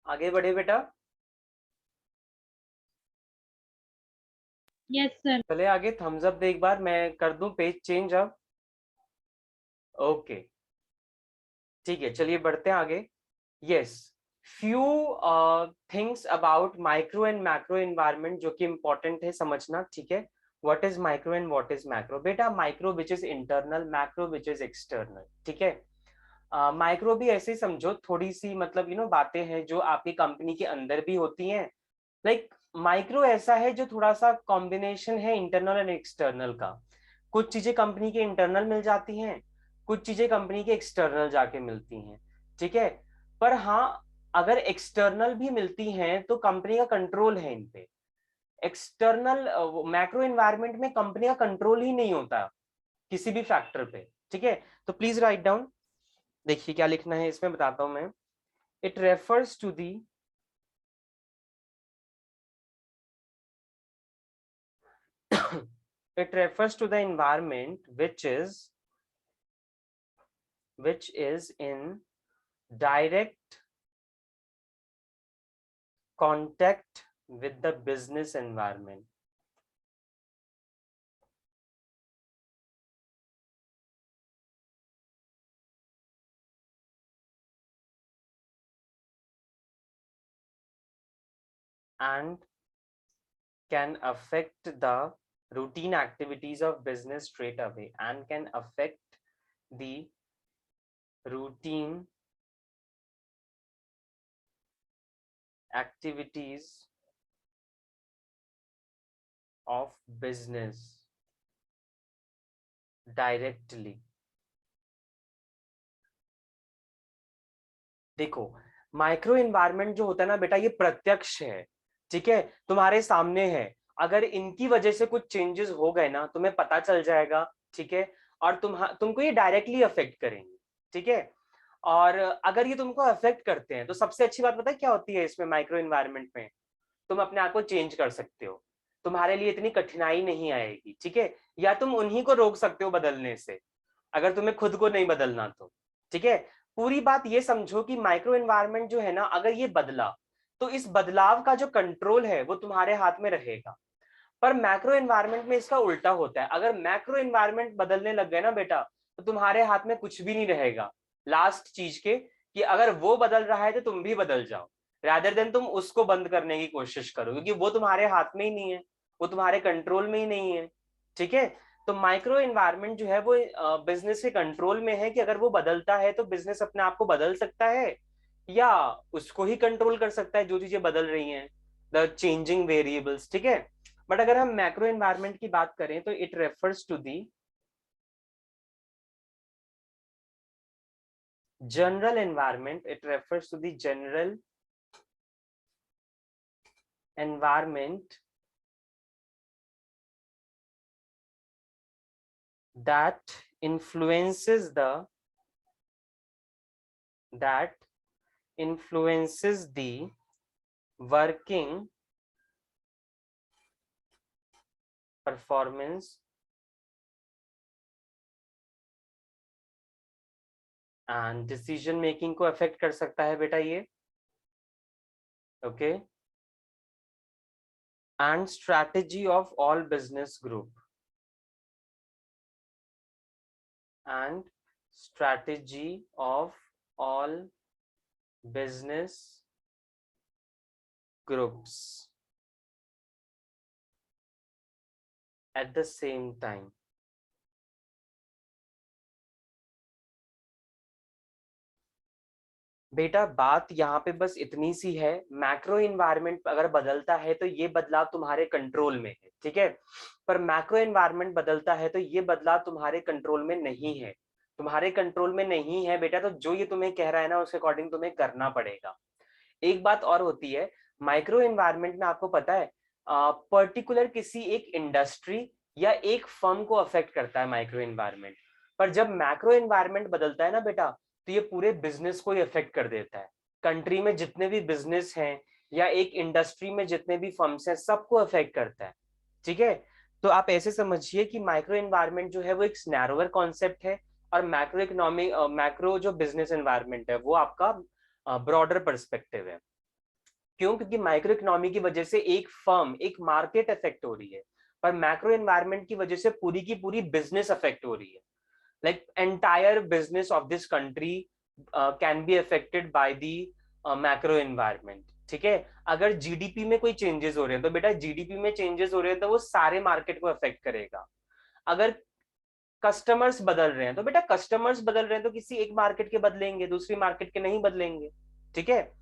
आगे बढ़े बेटा। Yes sir. चले आगे, थम्स अप दे एक बार, मैं कर दूं पेज चेंज अब। ओके ठीक है, चलिए बढ़ते हैं आगे। Yes, few things about micro and macro environment जो कि इंपॉर्टेंट है समझना। ठीक है, what is micro and what is macro? बेटा micro which is internal, macro which is external. ठीक है, माइक्रो भी ऐसे ही समझो, थोड़ी सी मतलब बातें हैं जो आपकी कंपनी के अंदर भी होती हैं। लाइक माइक्रो ऐसा है जो थोड़ा सा कॉम्बिनेशन है इंटरनल एंड एक्सटर्नल का। कुछ चीजें कंपनी के इंटरनल मिल जाती हैं, कुछ चीजें कंपनी के एक्सटर्नल जाके मिलती हैं। ठीक है, पर हाँ अगर एक्सटर्नल भी मिलती हैं तो कंपनी का कंट्रोल है इन पे। एक्सटर्नल मैक्रो एनवायरनमेंट में कंपनी का कंट्रोल ही नहीं होता किसी भी फैक्टर पे। ठीक है, तो प्लीज राइट डाउन। देखिए क्या लिखना है इसमें, बताता हूं मैं। it refers to the it refers to the environment which is in direct contact with the business environment. And can affect the routine activities of business straight away, and can affect the routine activities of business directly. देखो, माइक्रो एनवायरनमेंट जो होता है ना बेटा, ये प्रत्यक्ष है, ठीक है, तुम्हारे सामने है। अगर इनकी वजह से कुछ चेंजेस हो गए ना, तुम्हें पता चल जाएगा, ठीक है, और तुमको ये डायरेक्टली अफेक्ट करेंगे, ठीक है। और अगर ये तुमको अफेक्ट करते हैं तो सबसे अच्छी बात पता है क्या होती है इसमें, माइक्रो एनवायरनमेंट में तुम अपने आप को चेंज कर सकते हो, तुम्हारे लिए इतनी कठिनाई नहीं आएगी, ठीक है। या तुम उन्हीं को रोक सकते हो बदलने से, अगर तुम्हें खुद को नहीं बदलना तो, ठीक है। पूरी बात ये समझो कि माइक्रो एनवायरनमेंट जो है ना, अगर ये बदला तो इस बदलाव का जो कंट्रोल है वो तुम्हारे हाथ में रहेगा। पर मैक्रो एनवायरनमेंट में इसका उल्टा होता है, अगर मैक्रो एनवायरनमेंट बदलने लग गए ना बेटा, तो तुम्हारे हाथ में कुछ भी नहीं रहेगा लास्ट चीज के, कि अगर वो बदल रहा है तो तुम भी बदल जाओ, रादर देन तुम उसको बंद करने की कोशिश करो, क्योंकि वो तुम्हारे हाथ में ही नहीं है, वो तुम्हारे कंट्रोल में ही नहीं है, ठीक है। तो माइक्रो एनवायरनमेंट जो है वो बिजनेस के कंट्रोल में है, कि अगर वो बदलता है तो बिजनेस अपने आप को बदल सकता है, या उसको ही कंट्रोल कर सकता है जो चीजें बदल रही हैं, द चेंजिंग वेरिएबल्स, ठीक है। बट अगर हम मैक्रो एनवायरनमेंट की बात करें तो it refers to the general environment, it refers to the general environment that influences the working performance and decision making को अफेक्ट कर सकता है बेटा ये, okay. And strategy of all business group, and strategy of all business groups at the same time. बेटा बात यहाँ पे बस इतनी सी है, मैक्रो इन्वायरमेंट अगर बदलता है तो ये बदलाव तुम्हारे कंट्रोल में है, ठीक है। पर मैक्रो इन्वायरमेंट बदलता है तो ये बदलाव तुम्हारे कंट्रोल में नहीं है, तुम्हारे कंट्रोल में नहीं है बेटा, तो जो ये तुम्हें कह रहा है ना उसके अकॉर्डिंग तुम्हें करना पड़ेगा। एक बात और होती है, माइक्रो इन्वायरमेंट में आपको पता है पर्टिकुलर किसी एक इंडस्ट्री या एक फर्म को अफेक्ट करता है माइक्रो इन्वायरमेंट, पर जब मैक्रो इन्वायरमेंट बदलता है ना बेटा, तो ये पूरे बिजनेस को ही अफेक्ट कर देता है। कंट्री में जितने भी बिजनेस हैं या एक इंडस्ट्री में जितने भी फर्म्स हैं, सबको अफेक्ट करता है, ठीक है। तो आप ऐसे समझिए कि माइक्रो इन्वायरमेंट जो है वो एक नैरोअर कॉन्सेप्ट है, और मैक्रो इकोनॉमिक मैक्रो जो बिजनेस एनवायरमेंट है वो आपका ब्रॉडर पर्सपेक्टिव है। क्यों? क्योंकि माइक्रो इकोनॉमी की वजह से एक फर्म, एक मार्केट अफेक्ट हो रही है, पर मैक्रो एनवायरमेंट की वजह से पूरी की पूरी बिजनेस अफेक्ट हो रही है। like entire business of this country can be affected by the macro environment, ठीक है। अगर जीडीपी में कोई चेंजेस हो रहे हैं तो बेटा जीडीपी में चेंजेस हो रहे हैं तो वो सारे मार्केट को अफेक्ट करेगा। अगर कस्टमर्स बदल रहे हैं तो बेटा कस्टमर्स बदल रहे हैं तो किसी एक मार्केट के बदलेंगे, दूसरी मार्केट के नहीं बदलेंगे, ठीक है।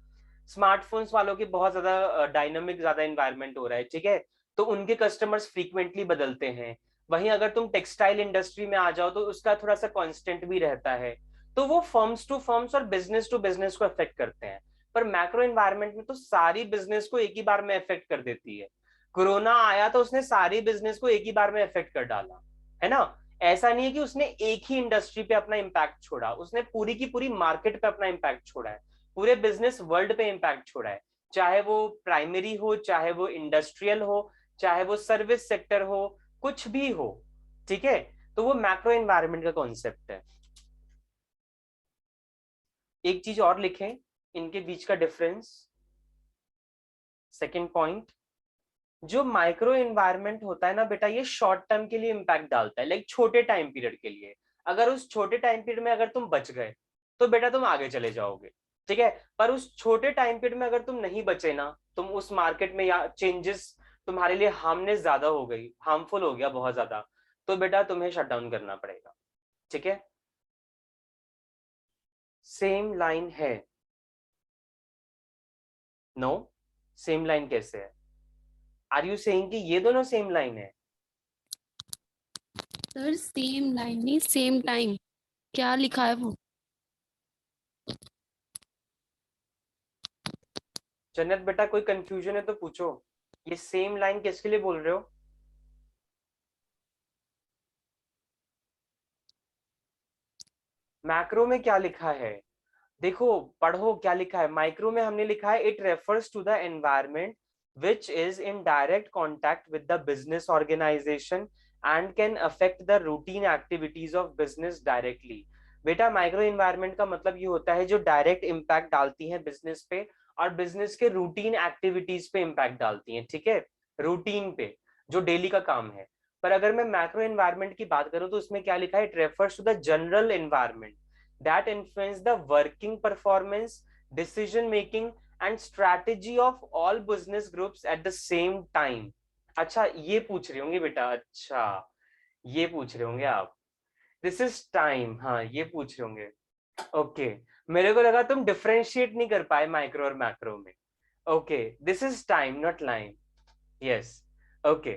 स्मार्टफोन्स वालों की बहुत ज्यादा डायनामिक ज्यादा एनवायरनमेंट हो रहा है, ठीक है, तो उनके कस्टमर्स फ्रीक्वेंटली बदलते हैं। वहीं अगर तुम टेक्सटाइल इंडस्ट्री में आ जाओ तो उसका थोड़ा सा कांस्टेंट भी रहता है, तो वो फर्म्स टू फर्म्स और बिजनेस टू बिजनेस को अफेक्ट करते हैं। पर मैक्रो एनवायरनमेंट में तो सारी बिजनेस को एक ही बार में अफेक्ट कर देती है। कोरोना आया तो उसने सारी बिजनेस को एक ही बार में अफेक्ट कर डाला, है ना। ऐसा नहीं है कि उसने एक ही इंडस्ट्री पे अपना इम्पैक्ट छोड़ा, उसने पूरी की पूरी मार्केट पे अपना इम्पैक्ट छोड़ा है। पूरे बिजनेस वर्ल्ड पे इम्पैक्ट छोड़ा है, चाहे वो प्राइमरी हो, चाहे वो इंडस्ट्रियल हो, चाहे वो सर्विस सेक्टर हो, कुछ भी हो, ठीक है। तो वो मैक्रो एनवायरनमेंट का कॉन्सेप्ट है। एक चीज और लिखें इनके बीच का डिफरेंस, सेकंड पॉइंट, जो माइक्रो एनवायरनमेंट होता है ना बेटा, ये शॉर्ट टर्म के लिए इम्पैक्ट डालता है, लाइक छोटे टाइम पीरियड के लिए। अगर उस छोटे टाइम पीरियड में अगर तुम बच गए तो बेटा तुम आगे चले जाओगे, ठीक है। पर उस छोटे टाइम पीरियड में अगर तुम नहीं बचे ना, तुम उस मार्केट में या चेंजेस तुम्हारे लिए हार्मनेस ज्यादा हो गई, हार्मफुल हो गया बहुत ज्यादा, तो बेटा तुम्हें शट डाउन करना पड़ेगा, ठीक है। सेम लाइन है? नो, सेम लाइन कैसे है? आर यू सेइंग कि ये दोनों सेम लाइन है? सर सेम लाइन नहीं, सेम टाइम, क्या लिखा है वो? जन्नत बेटा कोई कंफ्यूजन है तो पूछो, ये सेम लाइन किसके लिए बोल रहे हो? मैक्रो में क्या लिखा है? देखो पढ़ो क्या लिखा है। माइक्रो में हमने लिखा है it refers to the environment which is in direct contact with the business organization and can affect the routine activities of business directly। बेटा माइक्रो एनवायरनमेंट का मतलब ये होता है जो डायरेक्ट इम्पैक्ट डालती है बिजनेस पे और बिजनेस के रूटीन एक्टिविटीज पे इम्पैक्ट डालती हैं, ठीक है, रूटीन पे, जो डेली का काम है। पर अगर मैं मैक्रो एनवायरनमेंट की बात करूं तो उसमें क्या लिखा है, it refers to the general environment that influence the working performance, decision making and strategy of all business groups at the same time। अच्छा ये पूछ रहे होंगे बेटा, अच्छा ये पूछ रहे होंगे आप, दिस इज टाइम, हाँ ये पूछ रहे होंगे। ओके, मेरे को लगा तुम डिफरेंशिएट नहीं कर पाए माइक्रो और मैक्रो में। Okay, this is time not line, yes. Okay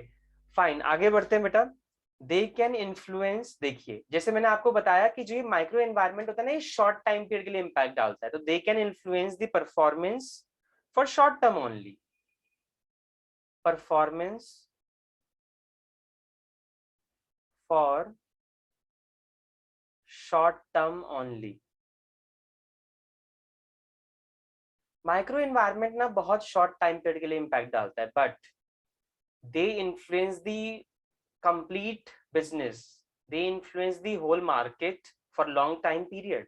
fine, आगे बढ़ते हैं बेटा। दे कैन इन्फ्लुएंस, देखिए जैसे मैंने आपको बताया कि जो ये माइक्रो एनवायरनमेंट होता है ना, ये शॉर्ट टाइम पीरियड के लिए इम्पैक्ट डालता है, तो they can influence the performance for short term only, performance for short term only. Micro environment ना बहुत शॉर्ट टाइम पीरियड के लिए इम्पैक्ट डालता है, but they influence the complete business, they influence the whole market for long time period,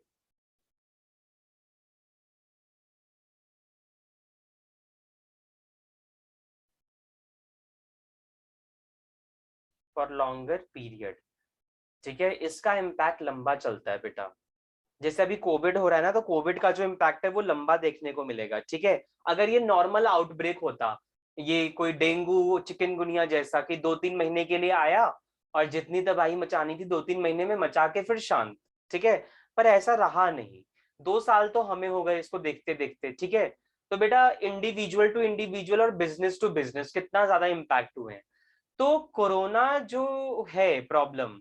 for longer period, ठीक है। इसका इम्पैक्ट लंबा चलता है बेटा। जैसे अभी कोविड हो रहा है ना, तो कोविड का जो इम्पैक्ट है वो लंबा देखने को मिलेगा, ठीक है। अगर ये नॉर्मल आउटब्रेक होता, ये कोई डेंगू चिकनगुनिया जैसा कि 2-3 महीने के लिए आया और जितनी तबाही मचानी थी 2-3 महीने में मचा के फिर शांत, ठीक है। पर ऐसा रहा नहीं, 2 साल तो हमें हो गए इसको देखते देखते, ठीक है। तो बेटा इंडिविजुअल टू इंडिविजुअल और बिजनेस टू बिजनेस कितना ज्यादा इम्पैक्ट हुए हैं। तो कोरोना जो है प्रॉब्लम,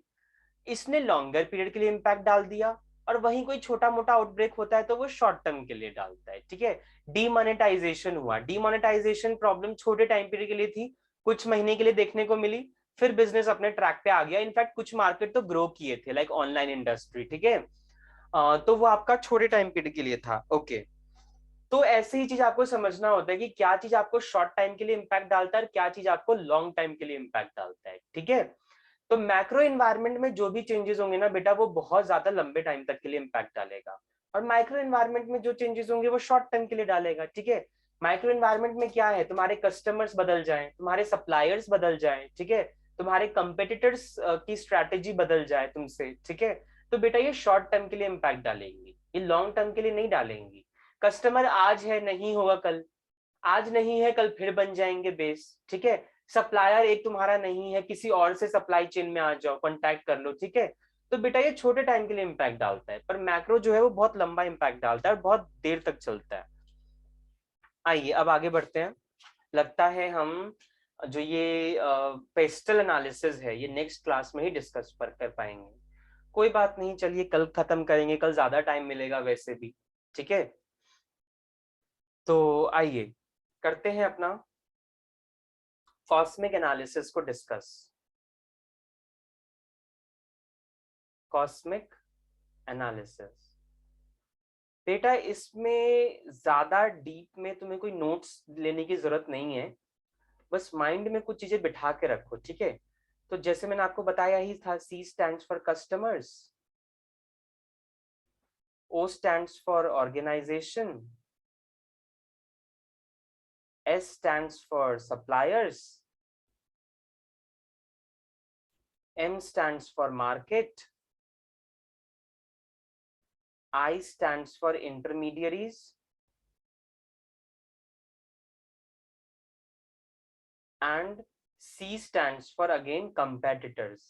इसने लॉन्गर पीरियड के लिए इम्पैक्ट डाल दिया, और वहीं कोई छोटा मोटा आउटब्रेक होता है तो वो शॉर्ट टर्म के लिए डालता है, ठीक है। डीमोनेटाइजेशन हुआ, डीमोनेटाइजेशन प्रॉब्लम छोटे टाइम पीरियड के लिए थी, कुछ महीने के लिए देखने को मिली, फिर बिजनेस अपने ट्रैक पे आ गया। इनफैक्ट कुछ मार्केट तो ग्रो किए थे, लाइक ऑनलाइन इंडस्ट्री, ठीक है। तो वो आपका छोटे टाइम पीरियड के लिए था, ओके। तो ऐसे ही चीज आपको समझना होता है कि क्या चीज आपको शॉर्ट टाइम के लिए इम्पैक्ट डालता है और क्या चीज आपको लॉन्ग टाइम के लिए इम्पैक्ट डालता है, ठीक है। तो मैक्रो एनवायरनमेंट में जो भी चेंजेस होंगे ना बेटा, वो बहुत ज्यादा लंबे टाइम तक के लिए इम्पैक्ट डालेगा, और माइक्रो एनवायरनमेंट में जो चेंजेस होंगे वो शॉर्ट टाइम के लिए डालेगा, ठीक है। माइक्रो एनवायरनमेंट में क्या है, तुम्हारे कस्टमर्स बदल जाएं, तुम्हारे सप्लायर्स बदल जाएं, ठीक है, तुम्हारे कंपेटिटर्स की स्ट्रैटेजी बदल जाए तुमसे, ठीक है। तो बेटा ये शॉर्ट टर्म के लिए इम्पैक्ट डालेंगी, ये लॉन्ग टर्म के लिए नहीं डालेंगी। कस्टमर आज है नहीं होगा कल, आज नहीं है कल फिर बन जाएंगे बेस, ठीक है। सप्लायर एक तुम्हारा नहीं है, किसी और से सप्लाई चेन में आ जाओ, कांटेक्ट कर लो, ठीक है। तो बेटा ये छोटे टाइम के लिए इम्पैक्ट डालता है, पर मैक्रो जो है वो बहुत लंबा इम्पैक्ट डालता है और बहुत देर तक चलता है। आइए अब आगे बढ़ते हैं। लगता है हम जो ये पेस्टल एनालिसिस है ये नेक्स्ट क्लास में ही डिस्कस कर पाएंगे। कोई बात नहीं, चलिए कल खत्म करेंगे, कल ज्यादा टाइम मिलेगा वैसे भी, ठीक है। तो आइए करते हैं अपना कॉस्मिक एनालिसिस को डिस्कस। कॉस्मिक एनालिसिस, बेटा इसमें ज्यादा डीप में तुम्हें कोई नोट्स लेने की जरूरत नहीं है, बस माइंड में कुछ चीजें बिठा के रखो, ठीक है। तो जैसे मैंने आपको बताया ही था, C stands for customers, O stands for organisation, S stands for suppliers, M stands for market, I stands for intermediaries, and C stands for again competitors.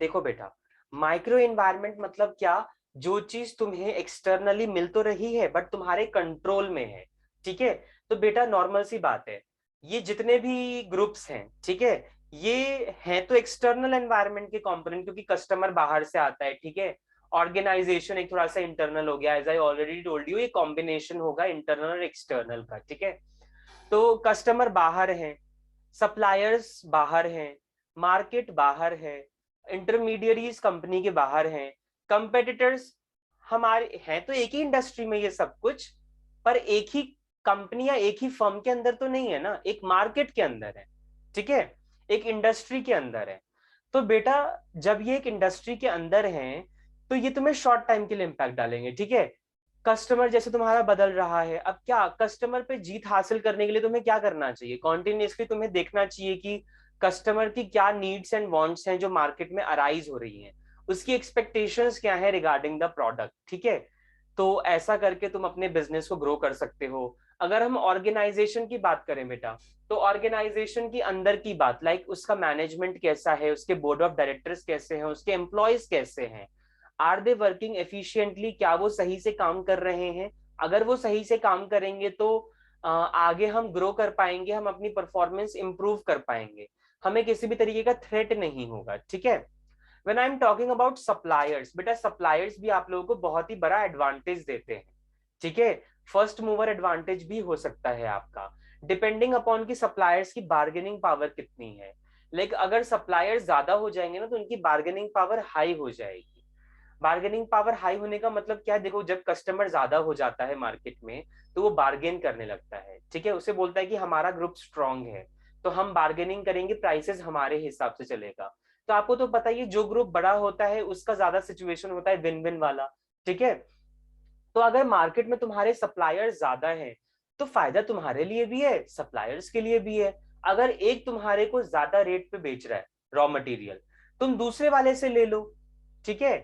देखो बेटा, माइक्रो एनवायरनमेंट मतलब क्या, जो चीज तुम्हें एक्सटर्नली मिल तो रही है बट तुम्हारे कंट्रोल में है, ठीक है। तो बेटा नॉर्मल सी बात है, ये जितने भी ग्रुप्स हैं, ठीक है, ये हैं तो एक्सटर्नल एनवायरनमेंट के कंपोनेंट, क्योंकि कस्टमर बाहर से आता है, ठीक है। ऑर्गेनाइजेशन एक थोड़ा सा इंटरनल हो गया, as I already told you, ये कॉम्बिनेशन होगा इंटरनल और एक्सटर्नल का, ठीक है। तो कस्टमर बाहर हैं, सप्लायर्स बाहर हैं, मार्केट बाहर है, इंटरमीडियरीज कंपनी के बाहर हैं, कंपेटिटर्स हमारे हैं, तो एक ही इंडस्ट्री में ये सब कुछ, पर एक ही कंपनी या एक ही फर्म के अंदर तो नहीं है ना, एक मार्केट के अंदर है, ठीक है, एक इंडस्ट्री के अंदर है। तो बेटा जब ये एक इंडस्ट्री के अंदर है तो ये तुम्हें शॉर्ट टाइम के लिए इंपैक्ट डालेंगे, ठीक है। कस्टमर जैसे तुम्हारा बदल रहा है, अब क्या कस्टमर पे जीत हासिल करने के लिए तुम्हें क्या करना चाहिए, कॉन्टिन्यूसली तुम्हें देखना चाहिए कि कस्टमर की क्या नीड्स एंड वांट्स हैं जो मार्केट में अराइज हो रही हैं, उसकी एक्सपेक्टेशंस क्या है रिगार्डिंग द प्रोडक्ट, ठीक है। तो ऐसा करके तुम अपने बिजनेस को ग्रो कर सकते हो। अगर हम ऑर्गेनाइजेशन की बात करें बेटा, तो ऑर्गेनाइजेशन की अंदर की बात, लाइक उसका मैनेजमेंट कैसा है, उसके बोर्ड ऑफ डायरेक्टर्स कैसे हैं, उसके एम्प्लॉयज कैसे हैं, आर दे वर्किंग एफिशिएंटली, क्या वो सही से काम कर रहे हैं। अगर वो सही से काम करेंगे तो आगे हम ग्रो कर पाएंगे, हम अपनी परफॉर्मेंस इंप्रूव कर पाएंगे, हमें किसी भी तरीके का थ्रेट नहीं होगा, ठीक है। When I am talking about suppliers, बेटा सप्लायर्स भी आप लोगों को बहुत ही बड़ा एडवांटेज देते हैं, ठीक है। फर्स्ट मूवर एडवांटेज भी हो सकता है आपका, डिपेंडिंग अपॉन की सप्लायर्स की बार्गेनिंग पावर कितनी है। लाइक अगर सप्लायर्स ज्यादा हो जाएंगे ना तो उनकी बार्गेनिंग पावर हाई हो जाएगी। बार्गेनिंग पावर हाई होने का मतलब क्या है, देखो जब कस्टमर ज्यादा हो जाता है मार्केट में तो वो बार्गेन करने लगता है, ठीक है, उसे बोलता है कि हमारा ग्रुप स्ट्रांग है तो हम बार्गेनिंग करेंगे, प्राइसेस हमारे हिसाब से चलेगा। तो आपको तो पता ही है, जो ग्रुप बड़ा होता है उसका ज्यादा सिचुएशन होता है विन विन वाला, ठीक है। तो अगर मार्केट में तुम्हारे सप्लायर्स ज्यादा हैं तो फायदा तुम्हारे लिए भी है, सप्लायर्स के लिए भी है। अगर एक तुम्हारे को ज्यादा रेट पे बेच रहा है रॉ मटेरियल, तुम दूसरे वाले से ले लो, ठीक है।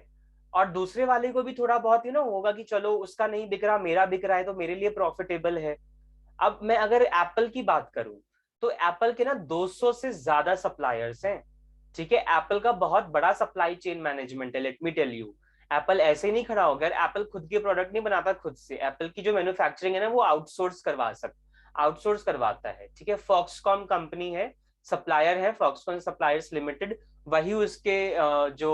और दूसरे वाले को भी थोड़ा बहुत होगा कि चलो उसका नहीं बिक रहा, मेरा बिक रहा है तो मेरे लिए प्रॉफिटेबल है। अब मैं अगर एप्पल की बात करूं तो एप्पल के ना 200 से ज्यादा सप्लायर्स हैं, ठीक है। एप्पल का बहुत बड़ा सप्लाई चेन मैनेजमेंट है, let me tell you. Apple ऐसे ही नहीं खड़ा होगा, एप्पल खुद के प्रोडक्ट नहीं बनाता खुद से, एप्पल की जो मैन्युफैक्चरिंग है ना वो आउटसोर्स करवाता है, ठीक है। फॉक्सकॉन कंपनी है, सप्लायर है, फॉक्सकॉन सप्लायर्स लिमिटेड, वही उसके जो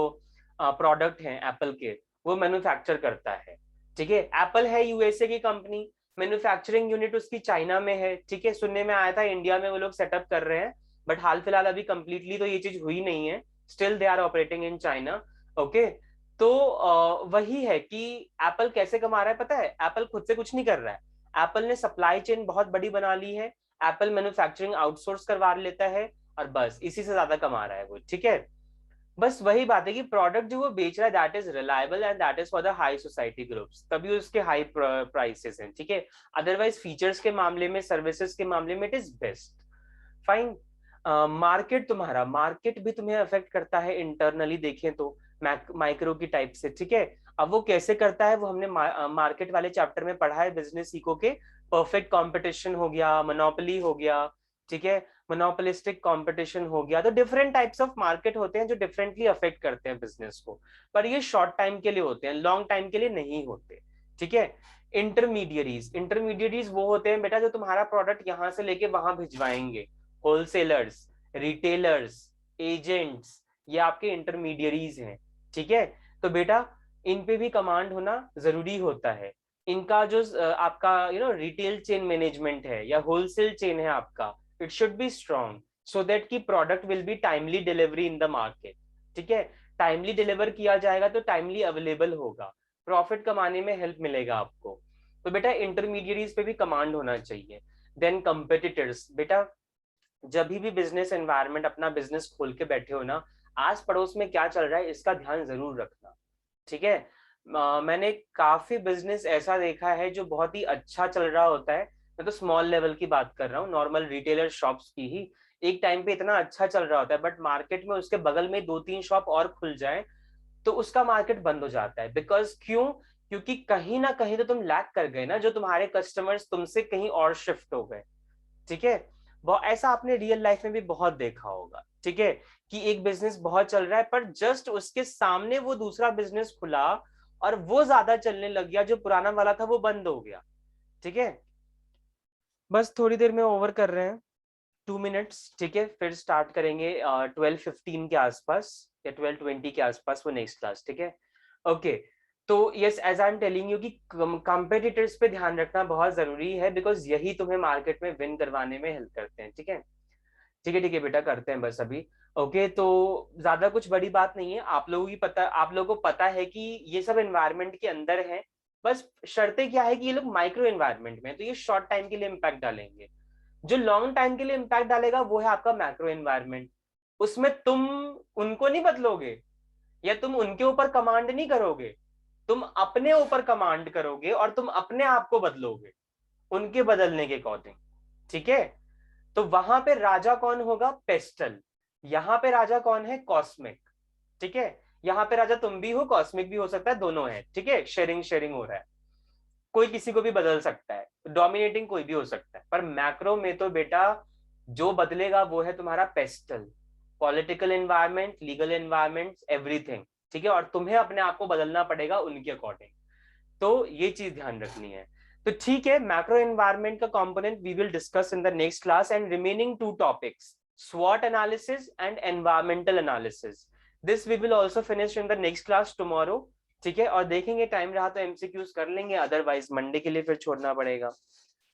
प्रोडक्ट हैं एप्पल के वो मैन्युफैक्चर करता है, ठीक है। एप्पल है यूएसए की कंपनी, मैन्युफैक्चरिंग यूनिट उसकी चाइना में है, ठीक है। सुनने में आया था इंडिया में वो लोग सेटअप कर रहे हैं, बट हाल फिलहाल अभी कंप्लीटली तो ये चीज हुई नहीं है, still they are operating in China, okay. तो वही है कि एप्पल कैसे कमा रहा है पता है, एप्पल खुद से कुछ नहीं कर रहा है, एप्पल ने सप्लाई चेन बहुत बड़ी बना ली है, एप्पल मैन्युफैक्चरिंग आउटसोर्स करवा लेता है और बस इसी से ज्यादा कमा रहा है वो, ठीक है। बस वही बात है कि प्रोडक्ट जो वो बेच रहा है that is reliable and that is for the high society groups, तभी उसके हाई प्राइसेस हैं, ठीक है। अदरवाइज फीचर्स के मामले में, सर्विसेज के मामले में it is best, fine. Market तुम्हारा, मार्केट भी तुम्हें अफेक्ट करता है इंटरनली देखें तो, माइक्रो की टाइप से, ठीक है। अब वो कैसे करता है वो हमने मार्केट वाले चैप्टर में पढ़ा है बिजनेस इको के। परफेक्ट कंपटीशन हो गया, मोनोपोली हो गया, ठीक है, मोनोपोलिस्टिक कंपटीशन हो गया। तो डिफरेंट टाइप्स ऑफ मार्केट होते हैं जो डिफरेंटली अफेक्ट करते हैं बिजनेस को, पर ये शॉर्ट टाइम के लिए होते हैं, लॉन्ग टाइम के लिए नहीं होते, ठीक है। इंटरमीडिएरीज वो होते हैं बेटा जो तुम्हारा प्रोडक्ट यहाँ से लेके वहां भिजवाएंगे, होलसेलर्स, रिटेलर्स, एजेंट्स, ये आपके इंटरमीडियरीज हैं, ठीक है। तो बेटा इन पे भी कमांड होना जरूरी होता है। इनका जो आपका रिटेल चेन मैनेजमेंट है या होलसेल चेन है आपका, it should be strong so that की product will be timely delivery in the market, ठीक है। टाइमली डिलीवर किया जाएगा तो टाइमली अवेलेबल होगा, प्रॉफिट कमाने में हेल्प मिलेगा आपको। तो बेटा इंटरमीडिएरीज पे भी कमांड होना चाहिए। देन कंपेटिटर्स, बेटा जब भी बिजनेस एनवायरनमेंट अपना बिजनेस खोल के बैठे हो ना, आस पड़ोस में क्या चल रहा है इसका ध्यान जरूर रखना, ठीक है। मैंने काफी बिजनेस ऐसा देखा है जो बहुत ही अच्छा चल रहा होता है, मैं तो स्मॉल लेवल की बात कर रहा हूँ, नॉर्मल रिटेलर शॉप्स की ही, एक टाइम पे इतना अच्छा चल रहा होता है, बट मार्केट में उसके बगल में 2-3 शॉप और खुल जाए तो उसका मार्केट बंद हो जाता है। बिकॉज क्यों? क्योंकि कहीं ना कहीं तो तुम लैग कर गए ना, जो तुम्हारे कस्टमर्स तुमसे कहीं और शिफ्ट हो गए, ठीक है। वो ऐसा आपने रियल लाइफ में भी बहुत देखा होगा, ठीक है, कि एक बिजनेस बहुत चल रहा है पर जस्ट उसके सामने वो दूसरा बिजनेस खुला और वो ज्यादा चलने लग गया, जो पुराना वाला था वो बंद हो गया, ठीक है। बस थोड़ी देर में ओवर कर रहे हैं, 2 मिनट्स, ठीक है, फिर स्टार्ट करेंगे 12:15 के आसपास या 12:20 के आसपास वो नेक्स्ट क्लास, ठीक है। ओके, तो yes, as I am telling you कि कंपेटिटर्स पे ध्यान रखना बहुत जरूरी है, बिकॉज यही तुम्हें मार्केट में विन करवाने में हेल्प करते हैं, ठीक है। ठीक है ठीक है बेटा, करते हैं बस अभी। ओके, तो ज्यादा कुछ बड़ी बात नहीं है, आप लोगों को पता है कि ये सब एनवायरनमेंट के अंदर है। बस शर्तें क्या है कि ये लोग माइक्रो एनवायरनमेंट में, तो ये शॉर्ट टाइम के लिए इम्पैक्ट डालेंगे। जो लॉन्ग टाइम के लिए इम्पैक्ट डालेगा वो है आपका मैक्रो एनवायरनमेंट। उसमें तुम उनको नहीं बदलोगे या तुम उनके ऊपर कमांड नहीं करोगे, तुम अपने ऊपर कमांड करोगे और तुम अपने आप को बदलोगे उनके बदलने के अकॉर्डिंग, ठीक है। तो वहां पे राजा कौन होगा? पेस्टल। यहाँ पे राजा कौन है? कॉस्मिक, ठीक है। यहाँ पे राजा तुम भी हो, कॉस्मिक भी हो सकता है, दोनों है, ठीक है, शेयरिंग शेयरिंग हो रहा है, कोई किसी को भी बदल सकता है, डोमिनेटिंग कोई भी हो सकता है, पर मैक्रो में तो बेटा जो बदलेगा वो है तुम्हारा pastel, political environment, legal environment, everything, ठीक है, और तुम्हें अपने आप को बदलना पड़ेगा उनके अकॉर्डिंग। तो ये चीज ध्यान रखनी है। तो ठीक है, मैक्रो एनवायरनमेंट का component we will discuss in the next class, and remaining 2 topics, SWOT analysis and environmental analysis, this we will also finish in the next class tomorrow, ठीक है। और देखेंगे टाइम रहा तो एमसीक्यूज कर लेंगे, अदरवाइज मंडे के लिए फिर छोड़ना पड़ेगा,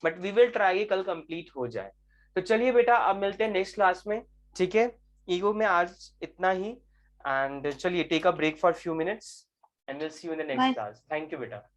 बट वी विल ट्राई कल कंप्लीट हो जाए। तो चलिए बेटा, अब मिलते हैं नेक्स्ट क्लास में, ठीक है। ईगो में आज इतना ही, एंड चलिए take a break for few minutes and will see you in the next bye class. Thank you बेटा।